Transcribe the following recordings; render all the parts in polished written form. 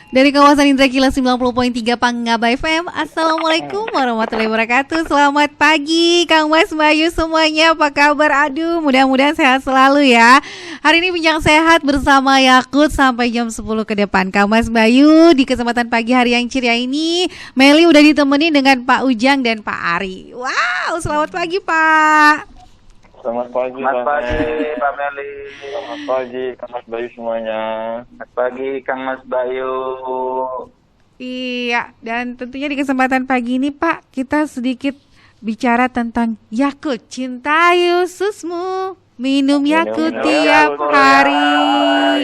Dari kawasan Indra Kila 90.3 Panggaba FM. Assalamualaikum warahmatullahi wabarakatuh. Selamat pagi Kang Mas Bayu semuanya. Apa kabar? Aduh, mudah-mudahan sehat selalu ya. Hari ini Bincang Sehat bersama Yakut sampai jam 10 ke depan. Kang Mas Bayu, di kesempatan pagi hari yang ceria ini Meli udah ditemani dengan Pak Ujang dan Pak Ari. Wow, selamat pagi Pak. Selamat pagi, Pak Meli. Selamat pagi, Kang Mas Bayu semuanya. Selamat pagi, Kang Mas Bayu. Iya, dan tentunya di kesempatan pagi ini Pak, kita sedikit bicara tentang Yakult. Cintai ususmu, minum Yakult tiap hari.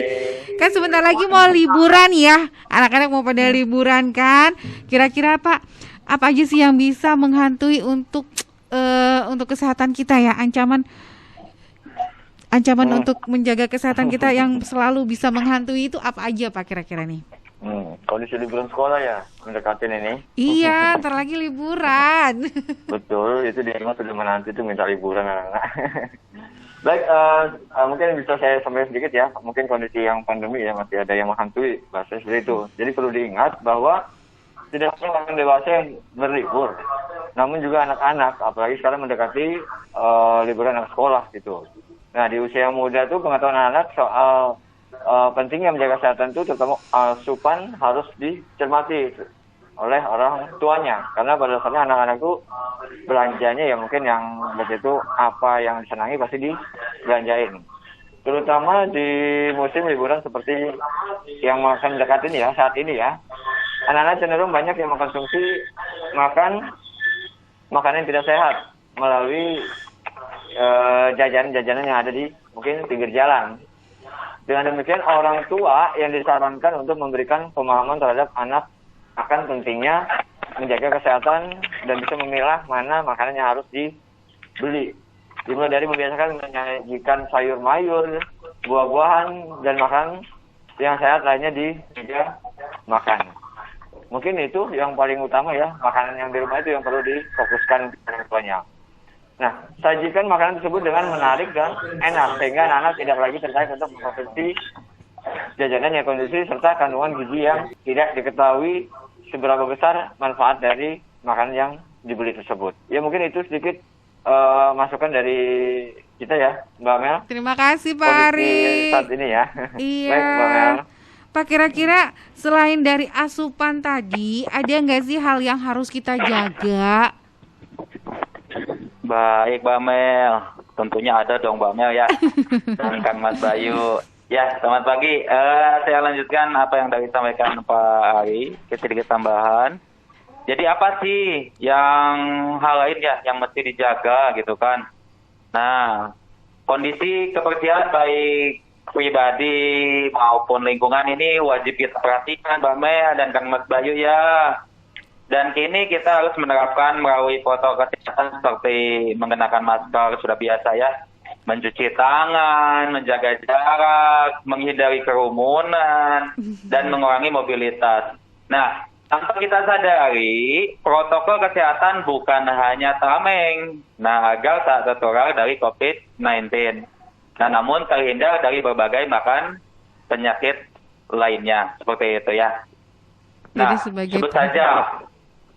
Kan sebentar lagi mau liburan ya, anak-anak mau pada liburan kan. Kira-kira Pak, apa aja sih yang bisa menghantui untuk kesehatan kita ya, ancaman untuk menjaga kesehatan kita yang selalu bisa menghantui itu apa aja Pak kira-kira nih? Kondisi liburan sekolah ya mendekatin ini. Iya, ntar lagi liburan. Betul, itu dia memang sudah menanti itu minta liburan anak-anak. Baik, mungkin bisa saya sampaikan sedikit ya. Mungkin kondisi yang pandemi ya masih ada yang menghantui bahasa seperti itu. Jadi perlu diingat bahwa tidak hanya orang dewasa yang berlibur, namun juga anak-anak, apalagi sekarang mendekati liburan anak sekolah gitu. Nah, di usia muda itu pengetahuan anak soal pentingnya menjaga kesehatan itu terutama asupan harus dicermati oleh orang tuanya. Karena pada dasarnya anak-anak itu belanjanya ya mungkin yang begitu apa yang disenangi pasti dibelanjain. Terutama di musim liburan seperti yang akan mendekati ini ya, saat ini ya. Anak-anak cenderung banyak yang mengkonsumsi makanan yang tidak sehat melalui jajanan-jajanan yang ada di mungkin pinggir jalan. Dengan demikian orang tua yang disarankan untuk memberikan pemahaman terhadap anak akan pentingnya menjaga kesehatan dan bisa memilah mana makanan yang harus dibeli. Dimulai dari membiasakan menyajikan sayur mayur, buah-buahan dan makanan yang sehat lainnya di meja makan. Mungkin itu yang paling utama ya, makanan yang di rumah itu yang perlu difokuskan banyak. Nah, sajikan makanan tersebut dengan menarik dan enak, sehingga anak-anak tidak lagi tertarik untuk mengkonsumsi jajanan yang kondisi serta kandungan gizi yang tidak diketahui seberapa besar manfaat dari makanan yang dibeli tersebut. Ya mungkin itu sedikit masukan dari kita ya, Mbak Mel. Terima kasih Pak Ari. Saat ini ya. Iya. Baik, Mbak Mel. Pak, kira-kira selain dari asupan tadi, ada nggak sih hal yang harus kita jaga? Baik, Mbak Mel. Tentunya ada dong, Mbak Mel ya. Dan Kang Mas Bayu. Ya, selamat pagi. Saya lanjutkan apa yang tadi disampaikan Pak Ari. Sedikit tambahan. Jadi apa sih yang hal lain ya yang mesti dijaga gitu kan? Nah, kondisi kebersihan baik pribadi maupun lingkungan ini wajib kita perhatikan Mbak Mel dan Kang Mas Bayu ya. Dan kini kita harus menerapkan melalui protokol kesehatan seperti mengenakan masker sudah biasa ya, mencuci tangan, menjaga jarak, menghindari kerumunan, dan mengurangi mobilitas. Nah, tanpa kita sadari, protokol kesehatan bukan hanya tameng, agar tak tertular dari COVID-19. Nah, namun terhindar dari berbagai penyakit lainnya, seperti itu ya. Nah, sebut saja,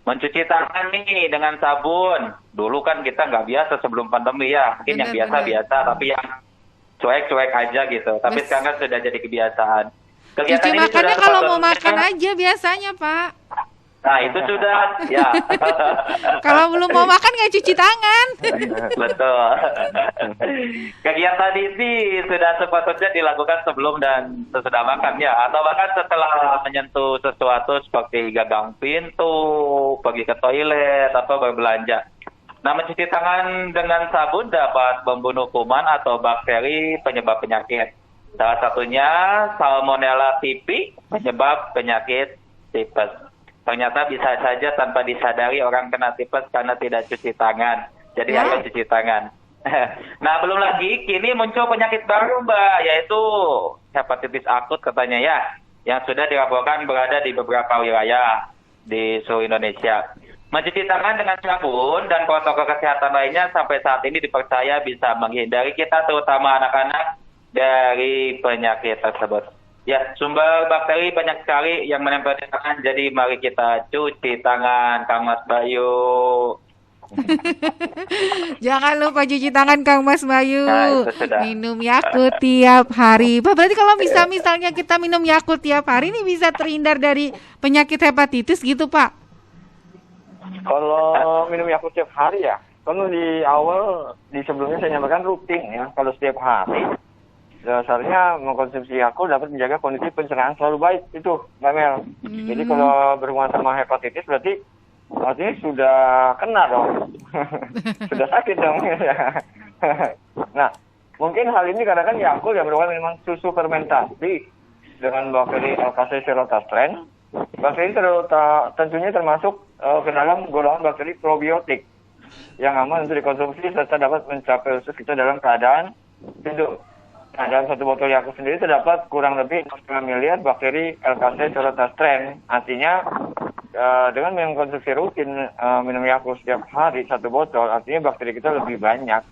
mencuci tangan nih dengan sabun. Dulu kan kita nggak biasa sebelum pandemi ya, mungkin yang biasa-biasa, tapi yang cuek-cuek aja gitu. Tapi sekarang sudah jadi kebiasaan. Cuci makannya kalau mau makan aja biasanya, Pak. Nah, itu sudah, ya. Kalau belum mau makan nggak cuci tangan. Betul. Kegiatan ini sudah sepatutnya dilakukan sebelum dan sesudah makan ya, atau bahkan setelah menyentuh sesuatu seperti gagang pintu, pergi ke toilet, atau berbelanja. Nah, mencuci tangan dengan sabun dapat membunuh kuman atau bakteri penyebab penyakit. Salah satunya Salmonella typhi, penyebab penyakit tipes. Ternyata bisa saja tanpa disadari orang kena tipes karena tidak cuci tangan. Jadi ayo cuci tangan. Nah, belum lagi kini muncul penyakit baru, Mbak, yaitu hepatitis akut katanya ya, yang sudah dilaporkan berada di beberapa wilayah di seluruh Indonesia. Mencuci tangan dengan sabun dan protokol kesehatan lainnya sampai saat ini dipercaya bisa menghindari kita, terutama anak-anak, dari penyakit tersebut. Ya, sumber bakteri banyak sekali yang menempel di tangan. Jadi mari kita cuci tangan, Kang Mas Bayu. Jangan lupa cuci tangan Kang Mas Bayu. Nah, itu sudah. Minum Yakult tiap hari. Pak, berarti kalau misalnya kita minum Yakult tiap hari ini bisa terhindar dari penyakit hepatitis gitu, Pak? Kalau minum Yakult setiap hari ya, kalau di awal, di sebelumnya saya nyampaikan rutin ya. Kalau setiap hari, dasarnya mengkonsumsi Yakult dapat menjaga kondisi pencernaan selalu baik. Itu, Mbak Mel. Jadi kalau berhubungan sama hepatitis berarti artinya sudah kena dong. Sudah sakit dong. Nah, mungkin hal ini karena kan Yakult yang merupakan minuman susu fermentasi dengan bakteri Lactobacillus. Bakteri tentunya termasuk ke dalam golongan bakteri probiotik yang aman untuk dikonsumsi serta dapat mencapai usus kita dalam keadaan hidup. Nah, dalam satu botol Yakult sendiri terdapat kurang lebih 6,5 miliar bakteri Lactobacillus. Artinya dengan mengkonsumsi rutin minum Yakult setiap hari satu botol, artinya bakteri kita lebih banyak.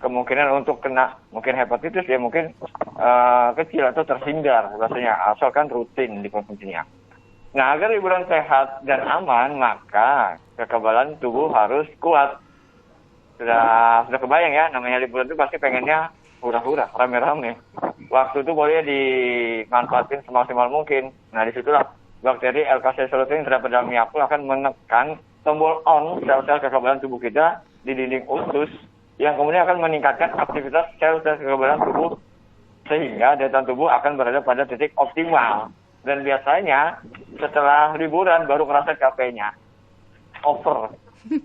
Kemungkinan untuk kena mungkin hepatitis ya mungkin kecil atau terhindar rasanya asalkan rutin dikonsumsinya. Nah, agar liburan sehat dan aman, maka kekebalan tubuh harus kuat. Sudah kebayang ya, namanya liburan itu pasti pengennya hura-hura, rame-rame. Waktu itu boleh dimanfaatin semaksimal mungkin. Nah, disitulah bakteri Lactobacillus yang terdapat dalam Yakult akan menekan tombol on sel-sel kekebalan tubuh kita di dinding usus yang kemudian akan meningkatkan aktivitas sel-sel kekebalan tubuh sehingga daya tahan tubuh akan berada pada titik optimal. Dan biasanya setelah liburan baru kerasa capeknya. Over.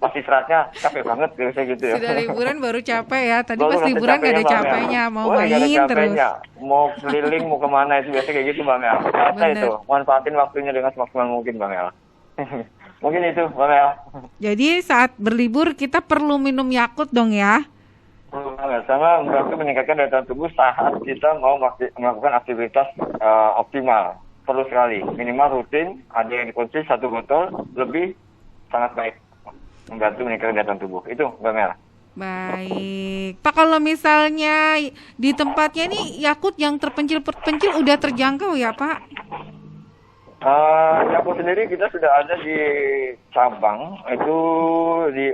Pas istirahatnya capek banget biasanya gitu ya. Sudah liburan baru capek ya. Tadi Baru pas liburan gak ada capeknya, mau main terus. Mau keliling, mau kemana itu biasa kayak gitu Bang El. Biasa itu, manfaatin waktunya dengan semaksimal mungkin Bang El. Mungkin itu Bang El. Jadi saat berlibur kita perlu minum Yakult dong ya. Perlu banget, sama membantu meningkatkan daya tahan tubuh saat kita mau melakukan aktivitas optimal. Perlu sekali, minimal rutin, ada yang dikonsumsi satu botol, lebih sangat baik. Membantu meningkatkan daya tahan tubuh. Itu Mbak Mel. Baik. Pak, kalau misalnya di tempatnya nih Yakult yang terpencil udah terjangkau ya Pak? Yakult sendiri kita sudah ada di cabang, itu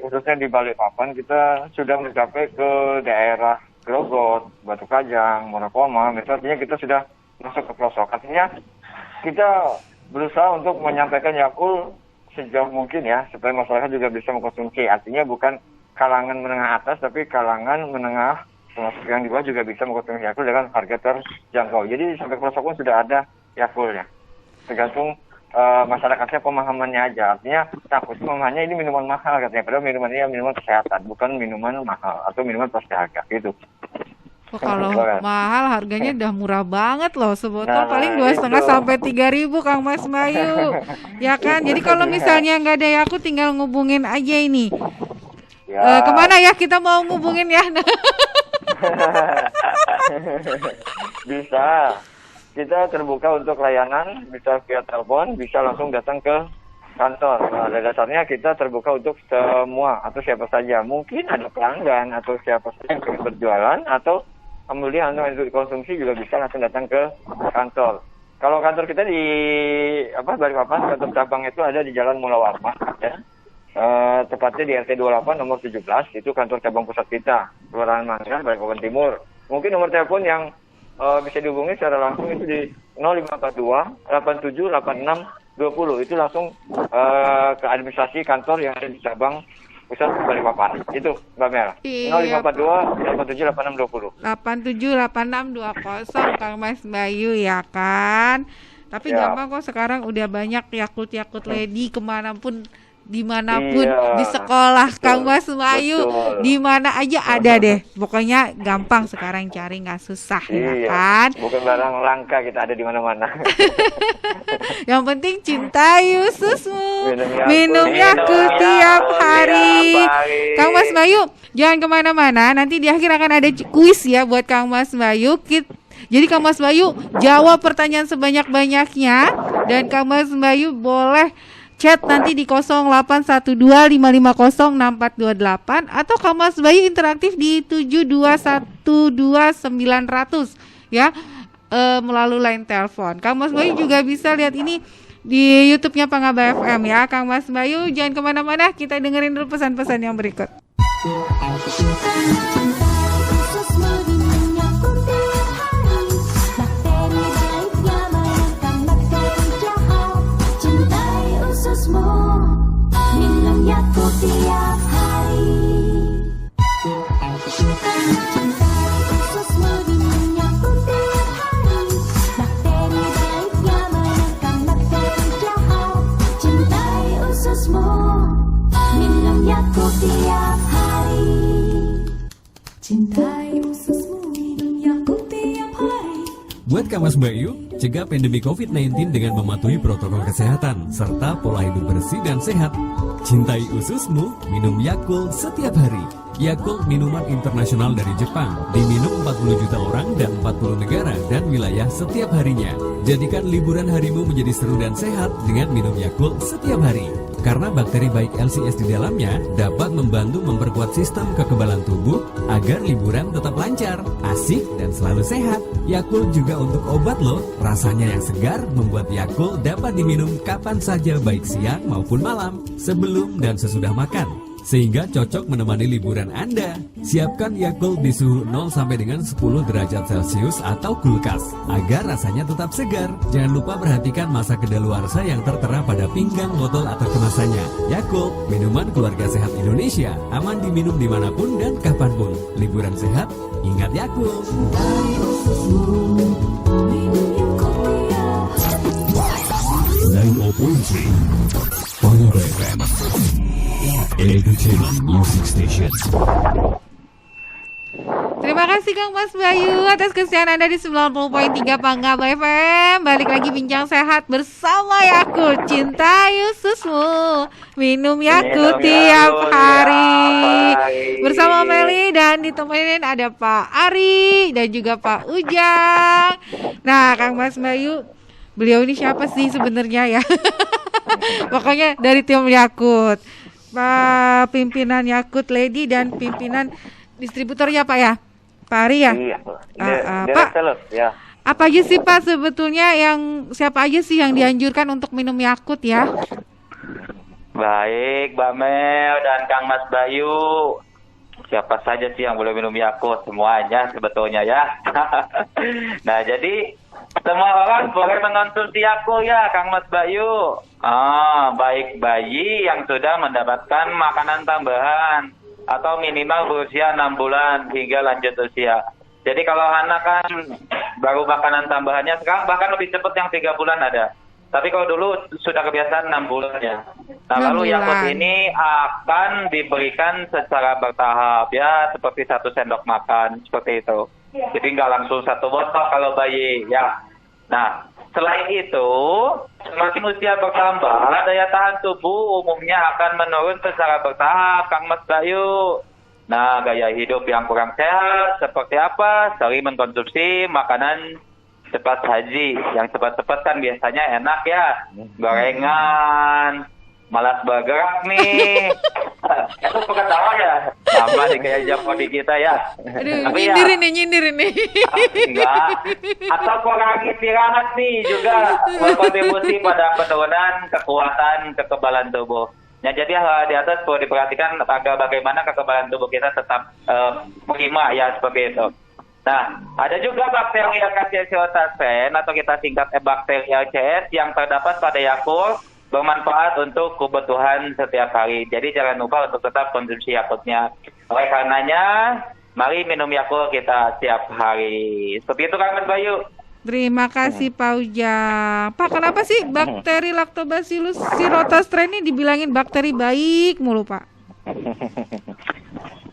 khususnya di Balikpapan kita sudah mencapai ke daerah Grogot, Batu Kajang, Monokoma. Misalnya kita sudah masuk ke pelosok. Artinya kita berusaha untuk menyampaikan Yakult sejauh mungkin ya, supaya masyarakat juga bisa mengkonsumsi. Artinya bukan kalangan menengah atas, tapi kalangan menengah termasuk yang di bawah juga bisa mengkonsumsi Yakult dengan harga terjangkau. Jadi sampai pelosok pun sudah ada Yakultnya. Tergantung masyarakatnya pemahamannya aja. Artinya takut pemahamannya ini minuman mahal katanya. Padahal minuman ini minuman kesehatan, bukan minuman mahal atau minuman pasti harga gitu. Oh, kalau mahal harganya udah murah banget loh, sebotol Nah, paling 2,5 itu. sampai 3.000 Kang Mas Bayu. Ya kan? Jadi kalau misalnya nggak ada Yakult tinggal ngubungin aja ini. Ya. Kemana ya kita mau ngubungin ya? Bisa. Kita terbuka untuk layanan, bisa via telepon, bisa langsung datang ke kantor. Nah, pada dasarnya kita terbuka untuk semua atau siapa saja. Mungkin ada pelanggan atau siapa saja yang ingin berjualan atau kemudian untuk dikonsumsi juga bisa langsung datang ke kantor. Kalau kantor kita di Balikpapan, kantor cabang itu ada di Jalan Mula Warma, ya. Tepatnya di RT 28 nomor 17, itu kantor cabang pusat kita, Kelurahan Mangga, Balikpapan Timur. Mungkin nomor telepon yang bisa dihubungi secara langsung itu di 0542 87 86 20. Itu langsung ke administrasi kantor yang ada di cabang pusat Balikpapan. Itu Mbak Mel. Iya, 0542 87 86 20. 878620 Kang Mas Bayu ya kan. Tapi Ya. gampang kok sekarang udah banyak Yakult Lady kemanapun dimanapun Iya, di sekolah betul, Kang Mas Bayu betul. di mana aja ada deh. Pokoknya gampang sekarang cari nggak susah ya Iya, kan. bukan barang langka, kita ada di mana-mana. Yang penting cintai ususmu. Minum Minum Yakult. Yakult Minum tiap Yakult hari. tiap hari. Kang Mas Bayu, jangan kemana-mana. Nanti di akhir akan ada kuis ya buat Kang Mas Bayu. Jadi Kang Mas Bayu jawab pertanyaan sebanyak-banyaknya. Dan Kang Mas Bayu boleh chat nanti di 0812550648 atau Kang Mas Bayu interaktif di 7212900 ya. melalui line telepon. Kang Mas Bayu juga bisa lihat ini di YouTube-nya Pangaba FM ya. Kang Mas Bayu jangan kemana-mana, kita dengerin dulu pesan-pesan yang berikut. Minum Yakult tiap hari. Ususmu minum Yakult tiap hari. Bakteri baiknya menekan bakteri jahat. Cintai ususmu. Minum Yakult tiap hari. Cintai ususmu. Minum Yakult tiap hari. Buat Kang Mas Bayu, cegah pandemi COVID-19 dengan mematuhi protokol kesehatan serta pola hidup bersih dan sehat. Cintai ususmu, minum Yakult setiap hari. Yakult minuman internasional dari Jepang, diminum 40 juta orang dan 40 negara dan wilayah setiap harinya. Jadikan liburan harimu menjadi seru dan sehat dengan minum Yakult setiap hari. Karena bakteri baik LCS di dalamnya dapat membantu memperkuat sistem kekebalan tubuh agar liburan tetap lancar, asik, dan selalu sehat. Yakult juga untuk obat loh. Rasanya yang segar membuat Yakult dapat diminum kapan saja baik siang maupun malam, sebelum dan sesudah makan. Sehingga cocok menemani liburan Anda. Siapkan Yakult di suhu 0 sampai dengan 10 derajat Celcius atau kulkas agar rasanya tetap segar. Jangan lupa perhatikan masa kedaluarsa yang tertera pada pinggang botol atau kemasannya. Yakult, minuman keluarga sehat Indonesia, aman diminum dimanapun dan kapanpun. Liburan sehat, ingat Yakult. 90.3 Pangaba FM Entertainment Music Station. Terima kasih Kang Mas Bayu atas kesetiaan Anda di 90.3 Pangaba FM. Balik lagi bincang sehat bersama Yakult. Cintai ususmu, minum Yakult tiap hari. Bersama Meli dan ditemenin ada Pak Ari dan juga Pak Ujang. Nah, Kang Mas Bayu, beliau ini siapa sih sebenarnya ya? Pokoknya dari tim Yakult, Pak pimpinan Yakult Lady dan pimpinan distributornya Pak ya, Pak Ari ya. Iya, Pak, ya. apa aja sih Pak sebetulnya siapa aja sih yang dianjurkan untuk minum Yakult ya? Baik, Mbak Mel dan Kang Mas Bayu. Siapa saja sih yang boleh minum Yakult? Semuanya sebetulnya ya. Nah, jadi semua orang boleh mengonsumsi Yakult ya, Kang Mas Bayu. Baik bayi yang sudah mendapatkan makanan tambahan atau minimal berusia 6 bulan hingga lanjut usia. Jadi kalau anak kan baru makanan tambahannya sekarang bahkan lebih cepat yang 3 bulan ada. Tapi kalau dulu sudah kebiasaan 6 bulan ya. Nah, lalu Yakult ini akan diberikan secara bertahap ya, seperti 1 sendok makan seperti itu. Jadi nggak langsung 1 botol kalau bayi ya. Nah, selain itu, semakin usia bertambah, daya tahan tubuh umumnya akan menurun secara bertahap, Kang Mas Bayu. Nah, gaya hidup yang kurang sehat seperti apa? Sering mengkonsumsi makanan cepat saji. Yang cepat-cepat kan biasanya enak ya. Gorengan, malas bergerak nih. Itu ketawa ya. Sama nih kayak Japodi kita ya. Aduh, tapi nyindir ini. Enggak. Atau kurang istirahat nih juga berkontribusi pada penurunan kekuatan kekebalan tubuh. Nah, jadi hal di atas perlu diperhatikan agar bagaimana kekebalan tubuh kita tetap prima ya, seperti itu. Nah, ada juga bakteri Acariciotaceae atau kita singkat bakteri LCS yang terdapat pada Yakult, bermanfaat untuk kebutuhan setiap hari. Jadi jangan lupa untuk tetap konsumsi Yakultnya. Oleh karenanya, mari minum Yakult kita setiap hari. Seperti itu Kang Mas Bayu. Terima kasih Pak Ujang. Pak, kenapa sih bakteri Lactobacillus rhamnosus ini dibilangin bakteri baik mulu Pak?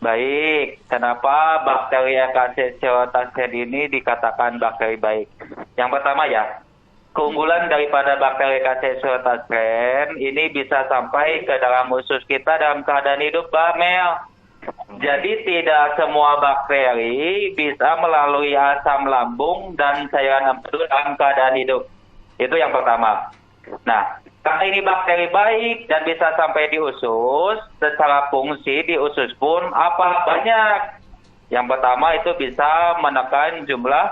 Baik, kenapa bakteri Acariciotaceae ini dikatakan bakteri baik? Yang pertama ya, keunggulan daripada bakteri Acariciotaceae ini bisa sampai ke dalam usus kita dalam keadaan hidup, Mbak Mel. Jadi tidak semua bakteri bisa melalui asam lambung dan cairan empedu dalam keadaan hidup. Itu yang pertama. Nah, karena ini bakteri baik dan bisa sampai di usus, secara fungsi di usus pun banyak. Yang pertama itu bisa menekan jumlah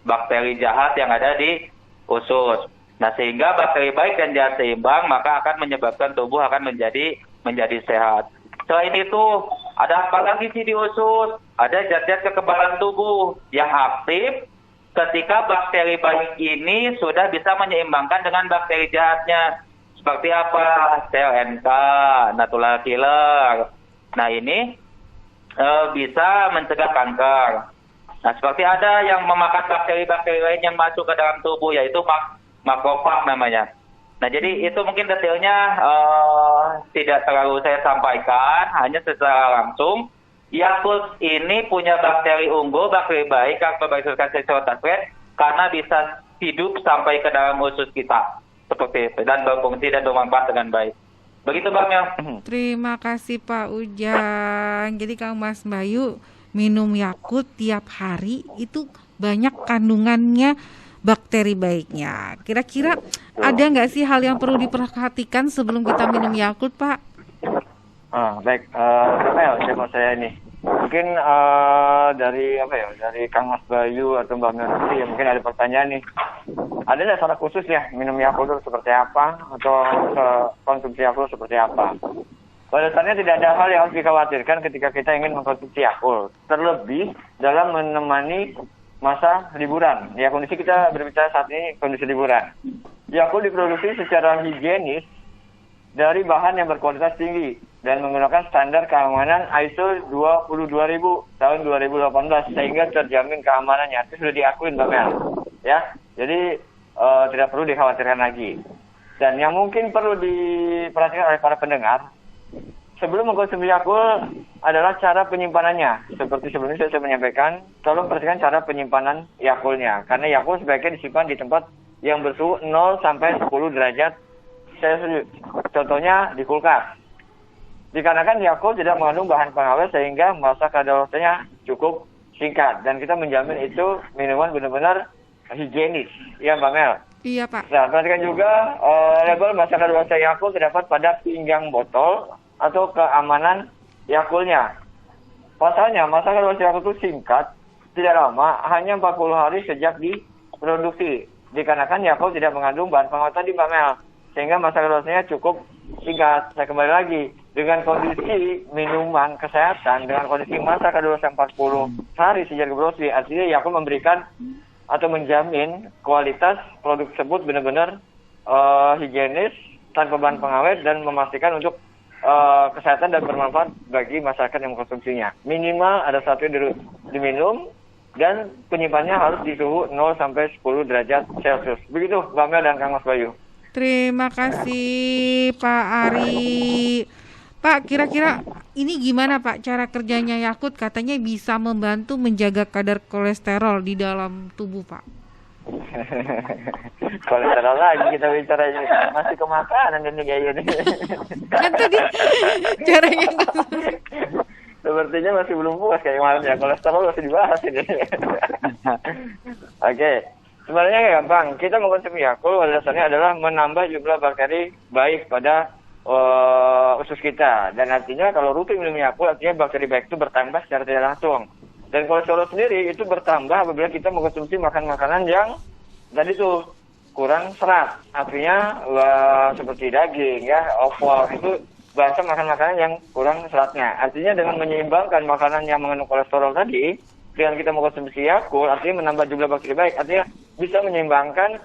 bakteri jahat yang ada di usus. Nah, sehingga bakteri baik dan jahat seimbang, maka akan menyebabkan tubuh akan menjadi sehat. Selain itu, ada apa lagi sih di usus? Ada zat-zat kekebalan tubuh yang aktif ketika bakteri baik ini sudah bisa menyeimbangkan dengan bakteri jahatnya. Seperti apa? Sel NK, natural killer. Nah, ini bisa mencegah kanker. Nah, seperti ada yang memakan bakteri-bakteri lain yang masuk ke dalam tubuh, yaitu makrofag namanya. Nah, jadi itu mungkin detailnya tidak terlalu saya sampaikan, hanya secara langsung. Yakult ini punya bakteri unggul, bakteri baik, Lactobacillus casei karena bisa hidup sampai ke dalam usus kita. Seperti itu, dan berfungsi dan bermanfaat dengan baik. Begitu Bang Mel. Terima kasih Pak Ujang. Jadi Kang Mas Bayu minum Yakult tiap hari itu banyak kandungannya bakteri baiknya. Kira-kira ada nggak sih hal yang perlu diperhatikan sebelum kita minum Yakult, Pak? Baik, saya ini mungkin dari Kang Mas Bayu atau Mbak Mercy ya, mungkin ada pertanyaan nih. Ada nggak saran khusus ya minum Yakult seperti apa atau konsumsi Yakult seperti apa? Pada dasarnya tidak ada hal yang harus dikhawatirkan ketika kita ingin mengkonsumsi Yakult, terlebih dalam menemani masa liburan. Ya, kondisi kita berbicara saat ini kondisi liburan. Yakult diproduksi secara higienis dari bahan yang berkualitas tinggi dan menggunakan standar keamanan ISO 22000 tahun 2018 sehingga terjamin keamanannya. Itu sudah diakui Mbak Mel. Ya, jadi tidak perlu dikhawatirkan lagi. Dan yang mungkin perlu diperhatikan oleh para pendengar, sebelum mengkonsumsi Yakult adalah cara penyimpanannya. Seperti sebelumnya saya menyampaikan, tolong perhatikan cara penyimpanan Yakultnya. Karena Yakult sebaiknya disimpan di tempat yang bersuhu 0 sampai 10 derajat Celcius. Contohnya di kulkas. Dikarenakan Yakult tidak mengandung bahan pengawet sehingga masa kadaluarsanya cukup singkat. Dan kita menjamin itu minuman benar-benar higienis. Ya Mbak Mel? Iya Pak. Nah, perhatikan juga label masa kadaluarsa Yakult terdapat pada pinggang botol atau keamanan Yakultnya. Pasalnya, masa kadaluarsa Yakult itu singkat, tidak lama, hanya 40 hari sejak diproduksi. Dikarenakan Yakult tidak mengandung bahan pengawet tadi, Mbak Mel, sehingga masa kadaluarsanya cukup singkat. Saya kembali lagi, dengan kondisi minuman kesehatan, dengan kondisi masa kadaluarsa 40 hari sejak diproduksi, artinya Yakult memberikan atau menjamin kualitas produk tersebut benar-benar higienis, tanpa bahan pengawet, dan memastikan untuk kesehatan dan bermanfaat bagi masyarakat yang mengkonsumsinya. Minimal ada satu diminum dan penyimpanannya harus di suhu 0 sampai 10 derajat Celcius. Begitu Mbak Mel dan Kang Mas Bayu. Terima kasih Pak Ari. Pak, kira-kira ini gimana Pak cara kerjanya Yakult? Katanya bisa membantu menjaga kadar kolesterol di dalam tubuh Pak. Kolesterol lagi kita bicara masih ke makanan ini kayak gini. Kan tadi caranya sepertinya masih belum puas kayak kemarin ya, kolesterol masih dibahas ini. Oke. Sebenarnya gampang, kita mengkonsumsi Yakult pada dasarnya adalah menambah jumlah bakteri baik pada usus kita. Dan artinya kalau rutin minum Yakult, artinya bakteri baik itu bertambah secara tidak langsung. Dan kolesterol sendiri itu bertambah apabila kita mengkonsumsi makanan yang tadi itu kurang serat. Artinya seperti daging ya, offal itu bahasa makanan-makanan yang kurang seratnya. Artinya dengan menyeimbangkan makanan yang mengandung kolesterol tadi, dengan kita mengkonsumsi Yakult, artinya menambah jumlah bakteri baik, artinya bisa menyeimbangkan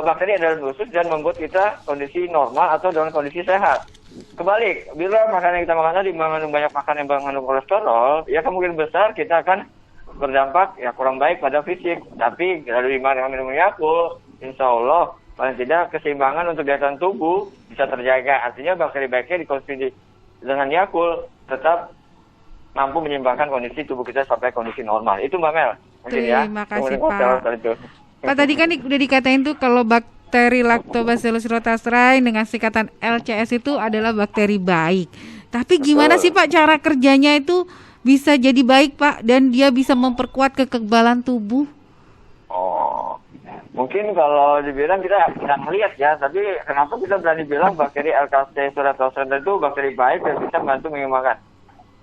bakteri yang ada dalam usus dan membuat kita kondisi normal atau dalam kondisi sehat. Kebalik, bila makanan yang kita makan tadi mengandung banyak makanan yang mengandung kolesterol, ya kemungkinan besar kita akan berdampak ya kurang baik pada fisik. Tapi dari minum Yakult, insya Allah paling tidak keseimbangan untuk daya tahan tubuh bisa terjaga. Artinya bakteri baiknya dikonsumsi dengan Yakult tetap mampu menyeimbangkan kondisi tubuh kita sampai kondisi normal. Itu Mbak Mel. Terima kasih Pak. Pak tadi kan udah dikatain tuh kalau bakteri Lactobacillus rotasiae dengan singkatan LCS itu adalah bakteri baik. Tapi gimana sih Pak cara kerjanya itu bisa jadi baik Pak dan dia bisa memperkuat kekebalan tubuh? Oh, mungkin kalau dibilang kita tidak melihat ya, tapi kenapa kita berani bilang bakteri LCS rotasiae itu bakteri baik dan bisa membantu menyeimbangkan?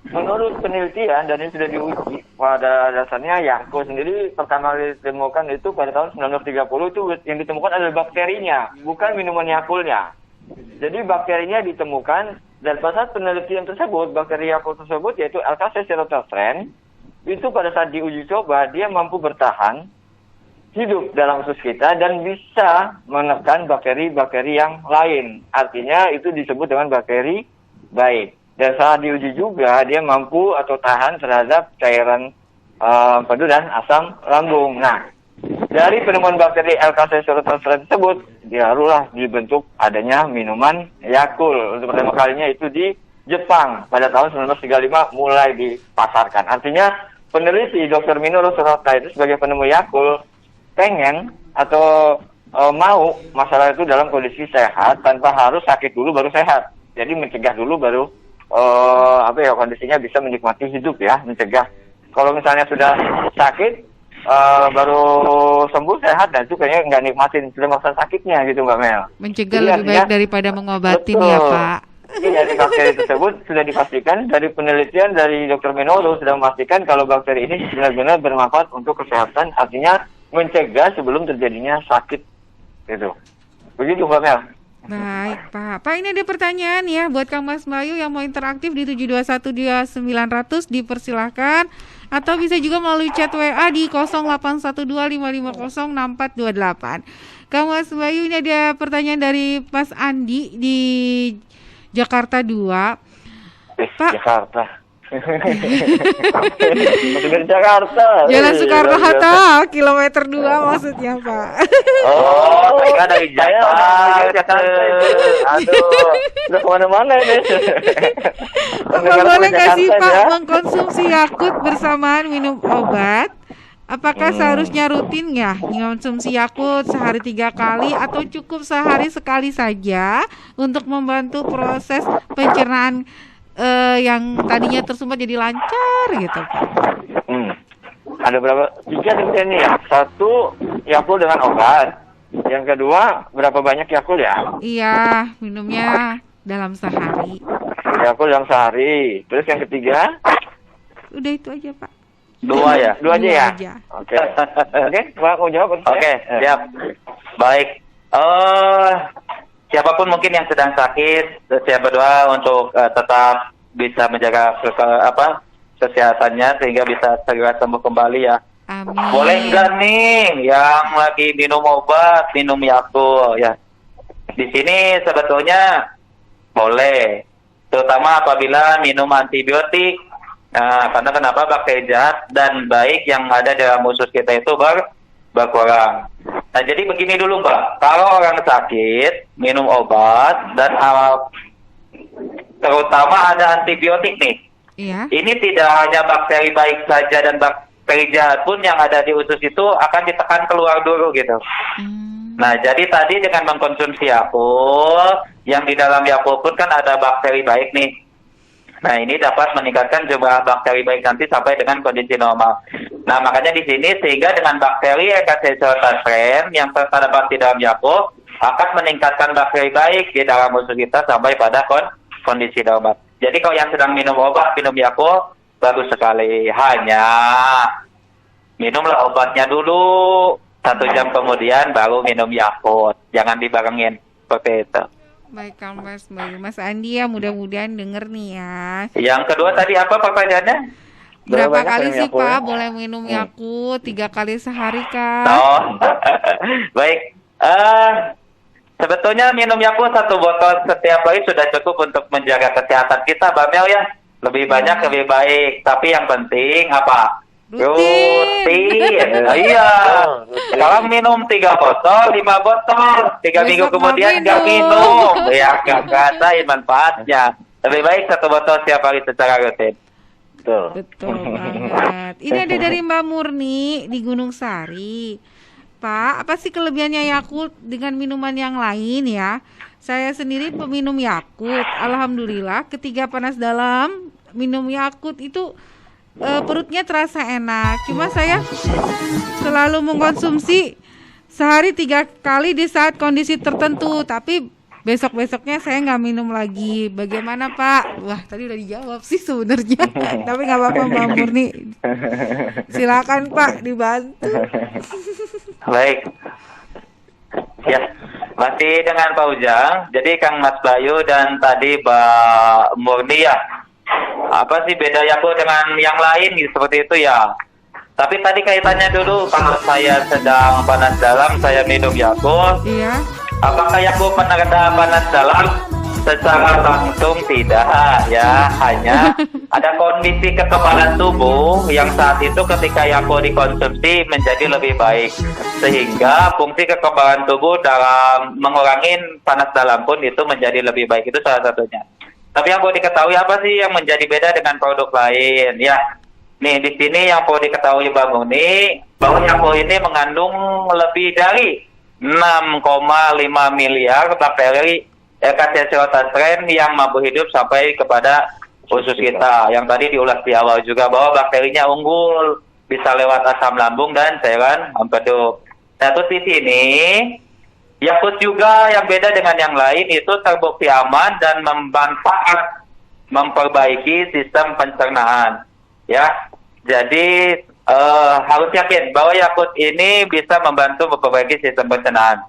menurut penelitian dan ini sudah diuji, pada dasarnya Yakult sendiri pertama kali ditemukan itu pada tahun 1930 itu yang ditemukan adalah bakterinya, bukan minuman Yakultnya. Jadi bakterinya ditemukan dan pada saat penelitian tersebut, bakteri Yakult tersebut yaitu Alka-Cerotostren, itu pada saat diuji coba dia mampu bertahan hidup dalam usus kita dan bisa menekan bakteri-bakteri yang lain. Artinya itu disebut dengan bakteri baik. Dan saat diuji juga dia mampu atau tahan terhadap cairan padu dan asam lambung. Nah, dari penemuan bakteri Alka-Cerotostren tersebut, barulah dibentuk adanya minuman Yakult. Untuk pertama kalinya itu di Jepang pada tahun 1935 mulai dipasarkan. Artinya peneliti Dr. Minoru Sorota itu sebagai penemu Yakult pengen atau mau masalah itu dalam kondisi sehat tanpa harus sakit dulu baru sehat. Jadi mencegah dulu baru kondisinya bisa menikmati hidup ya, mencegah. Kalau misalnya sudah sakit baru sembuh sehat dan itu kayaknya nggak nikmatin sudah masa sakitnya gitu Mbak Mel. Mencegah Jadi lebih artinya, baik daripada mengobatin betul. ya Pak. Jadi dari bakteri tersebut sudah dipastikan dari penelitian dari Dr. Minoru sudah memastikan kalau bakteri ini benar-benar bermanfaat untuk kesehatan, artinya mencegah sebelum terjadinya sakit gitu. Begitu Mbak Mel. Baik Pak. Pak, ini ada pertanyaan ya buat Kang Mas Bayu yang mau interaktif di 7212900 dipersilahkan atau bisa juga melalui chat WA di 081255064828. Kang Mas Bayu, ini ada pertanyaan dari Mas Andi di Jakarta 2. Pak, Jakarta. Masih dari Jakarta. Jalan Soekarno-Hatta, kilometer 2 maksudnya Pak. Oh, mereka dari Jakarta. Aduh, udah kemana-mana ini. Apa boleh kasih Pak mengkonsumsi Yakult bersamaan minum obat? Apakah seharusnya rutin ya mengkonsumsi Yakult sehari 3 kali atau cukup sehari sekali saja untuk membantu proses pencernaan yang tadinya tersumbat jadi lancar gitu Pak? Ada berapa? 3 demikian nih ya. 1 Yakult dengan obat. Yang kedua berapa banyak Yakult ya? Iya, minumnya dalam sehari. Yakult dalam sehari. Terus yang ketiga? Udah itu aja Pak. 2 ya? 2 aja ya? aja. Oke. Oke, Pak mau jawab? Oke, siap. Baik. Siapapun mungkin yang sedang sakit, saya berdoa untuk tetap bisa menjaga kesehatannya sehingga bisa segera sembuh kembali ya. Amin. Boleh nggak nih yang lagi minum obat, minum Yakult ya? Di sini sebetulnya boleh, terutama apabila minum antibiotik. Nah, karena kenapa bakteri jahat dan baik yang ada dalam usus kita itu berkurang. Nah, jadi begini dulu Mbak, kalau orang sakit minum obat dan terutama ada antibiotik nih, Iya. ini tidak hanya bakteri baik saja dan bakteri jahat pun yang ada di usus itu akan ditekan keluar dulu gitu. Nah, jadi tadi dengan mengkonsumsi Yakult, yang di dalam Yakult pun kan ada bakteri baik nih. Nah, ini dapat meningkatkan jumlah bakteri baik nanti sampai dengan kondisi normal. Nah, makanya di sini sehingga dengan bakteri Alka-Cerotostren yang terdapat di dalam Yakult akan meningkatkan bakteri baik di dalam usus kita sampai pada kondisi normal. Jadi kalau yang sedang minum obat, minum Yakult, bagus sekali. Hanya minumlah obatnya dulu, 1 jam kemudian baru minum Yakult. Jangan dibarengin seperti itu. Baik Kang Mas Bayu. Mas Andi ya mudah-mudahan denger nih ya. Yang kedua tadi apa pertanyaannya? Berapa banyak kali minum sih Yakult, Pak ya? boleh minum Yakult? 3 kali sehari kah? Oh, baik. Sebetulnya minum Yakult 1 botol setiap hari sudah cukup untuk menjaga kesehatan kita, Mbak Mel ya. Lebih banyak lebih baik. Tapi yang penting apa? Rutin. Iya. Kalau minum 3 botol, 5 botol, 3 minggu Besok kemudian mau nggak minum. minum, ya nggak ngerasain manfaatnya. Lebih baik 1 botol setiap hari secara rutin. Betul banget. Ini ada dari Mbak Murni di Gunung Sari. Pak, apa sih kelebihannya Yakult dengan minuman yang lain ya? Saya sendiri peminum Yakult. Alhamdulillah ketika panas dalam minum Yakult itu perutnya terasa enak. Cuma saya selalu mengkonsumsi sehari 3 kali di saat kondisi tertentu. Tapi besok-besoknya saya nggak minum lagi. Bagaimana Pak? Wah tadi udah dijawab sih sebenarnya. Tapi nggak apa-apa Mbak Murni. Silakan Pak dibantu. Baik. Ya, masih dengan Pak Ujang. Jadi Kang Mas Bayu dan tadi Mbak Murni ya. Apa sih beda Yakult dengan yang lain gitu, seperti itu ya. Tapi tadi kaitannya dulu, kalau saya sedang panas dalam, saya minum Yakult. Iya. Apakah Yakult menanda panas dalam? Secara langsung tidak ya, hanya ada kondisi kekebalan tubuh yang saat itu ketika Yakult dikonsumsi menjadi lebih baik, sehingga fungsi kekebalan tubuh dalam mengurangi panas dalam pun itu menjadi lebih baik, itu salah satunya. Tapi yang perlu diketahui apa sih yang menjadi beda dengan produk lain ya? Nih di sini yang perlu diketahui Bang Uni, bahwa Yakult ini mengandung lebih dari 6,5 miliar bakteri Ekasiocerotastren yang mampu hidup sampai kepada usus kita. Yang tadi diulas di awal juga bahwa bakterinya unggul, bisa lewat asam lambung dan cairan empedu. Nah terus di sini Yakult juga yang beda dengan yang lain itu terbukti aman dan memperbaiki sistem pencernaan. Ya, jadi harus yakin bahwa Yakult ini bisa membantu memperbaiki sistem pencernaan.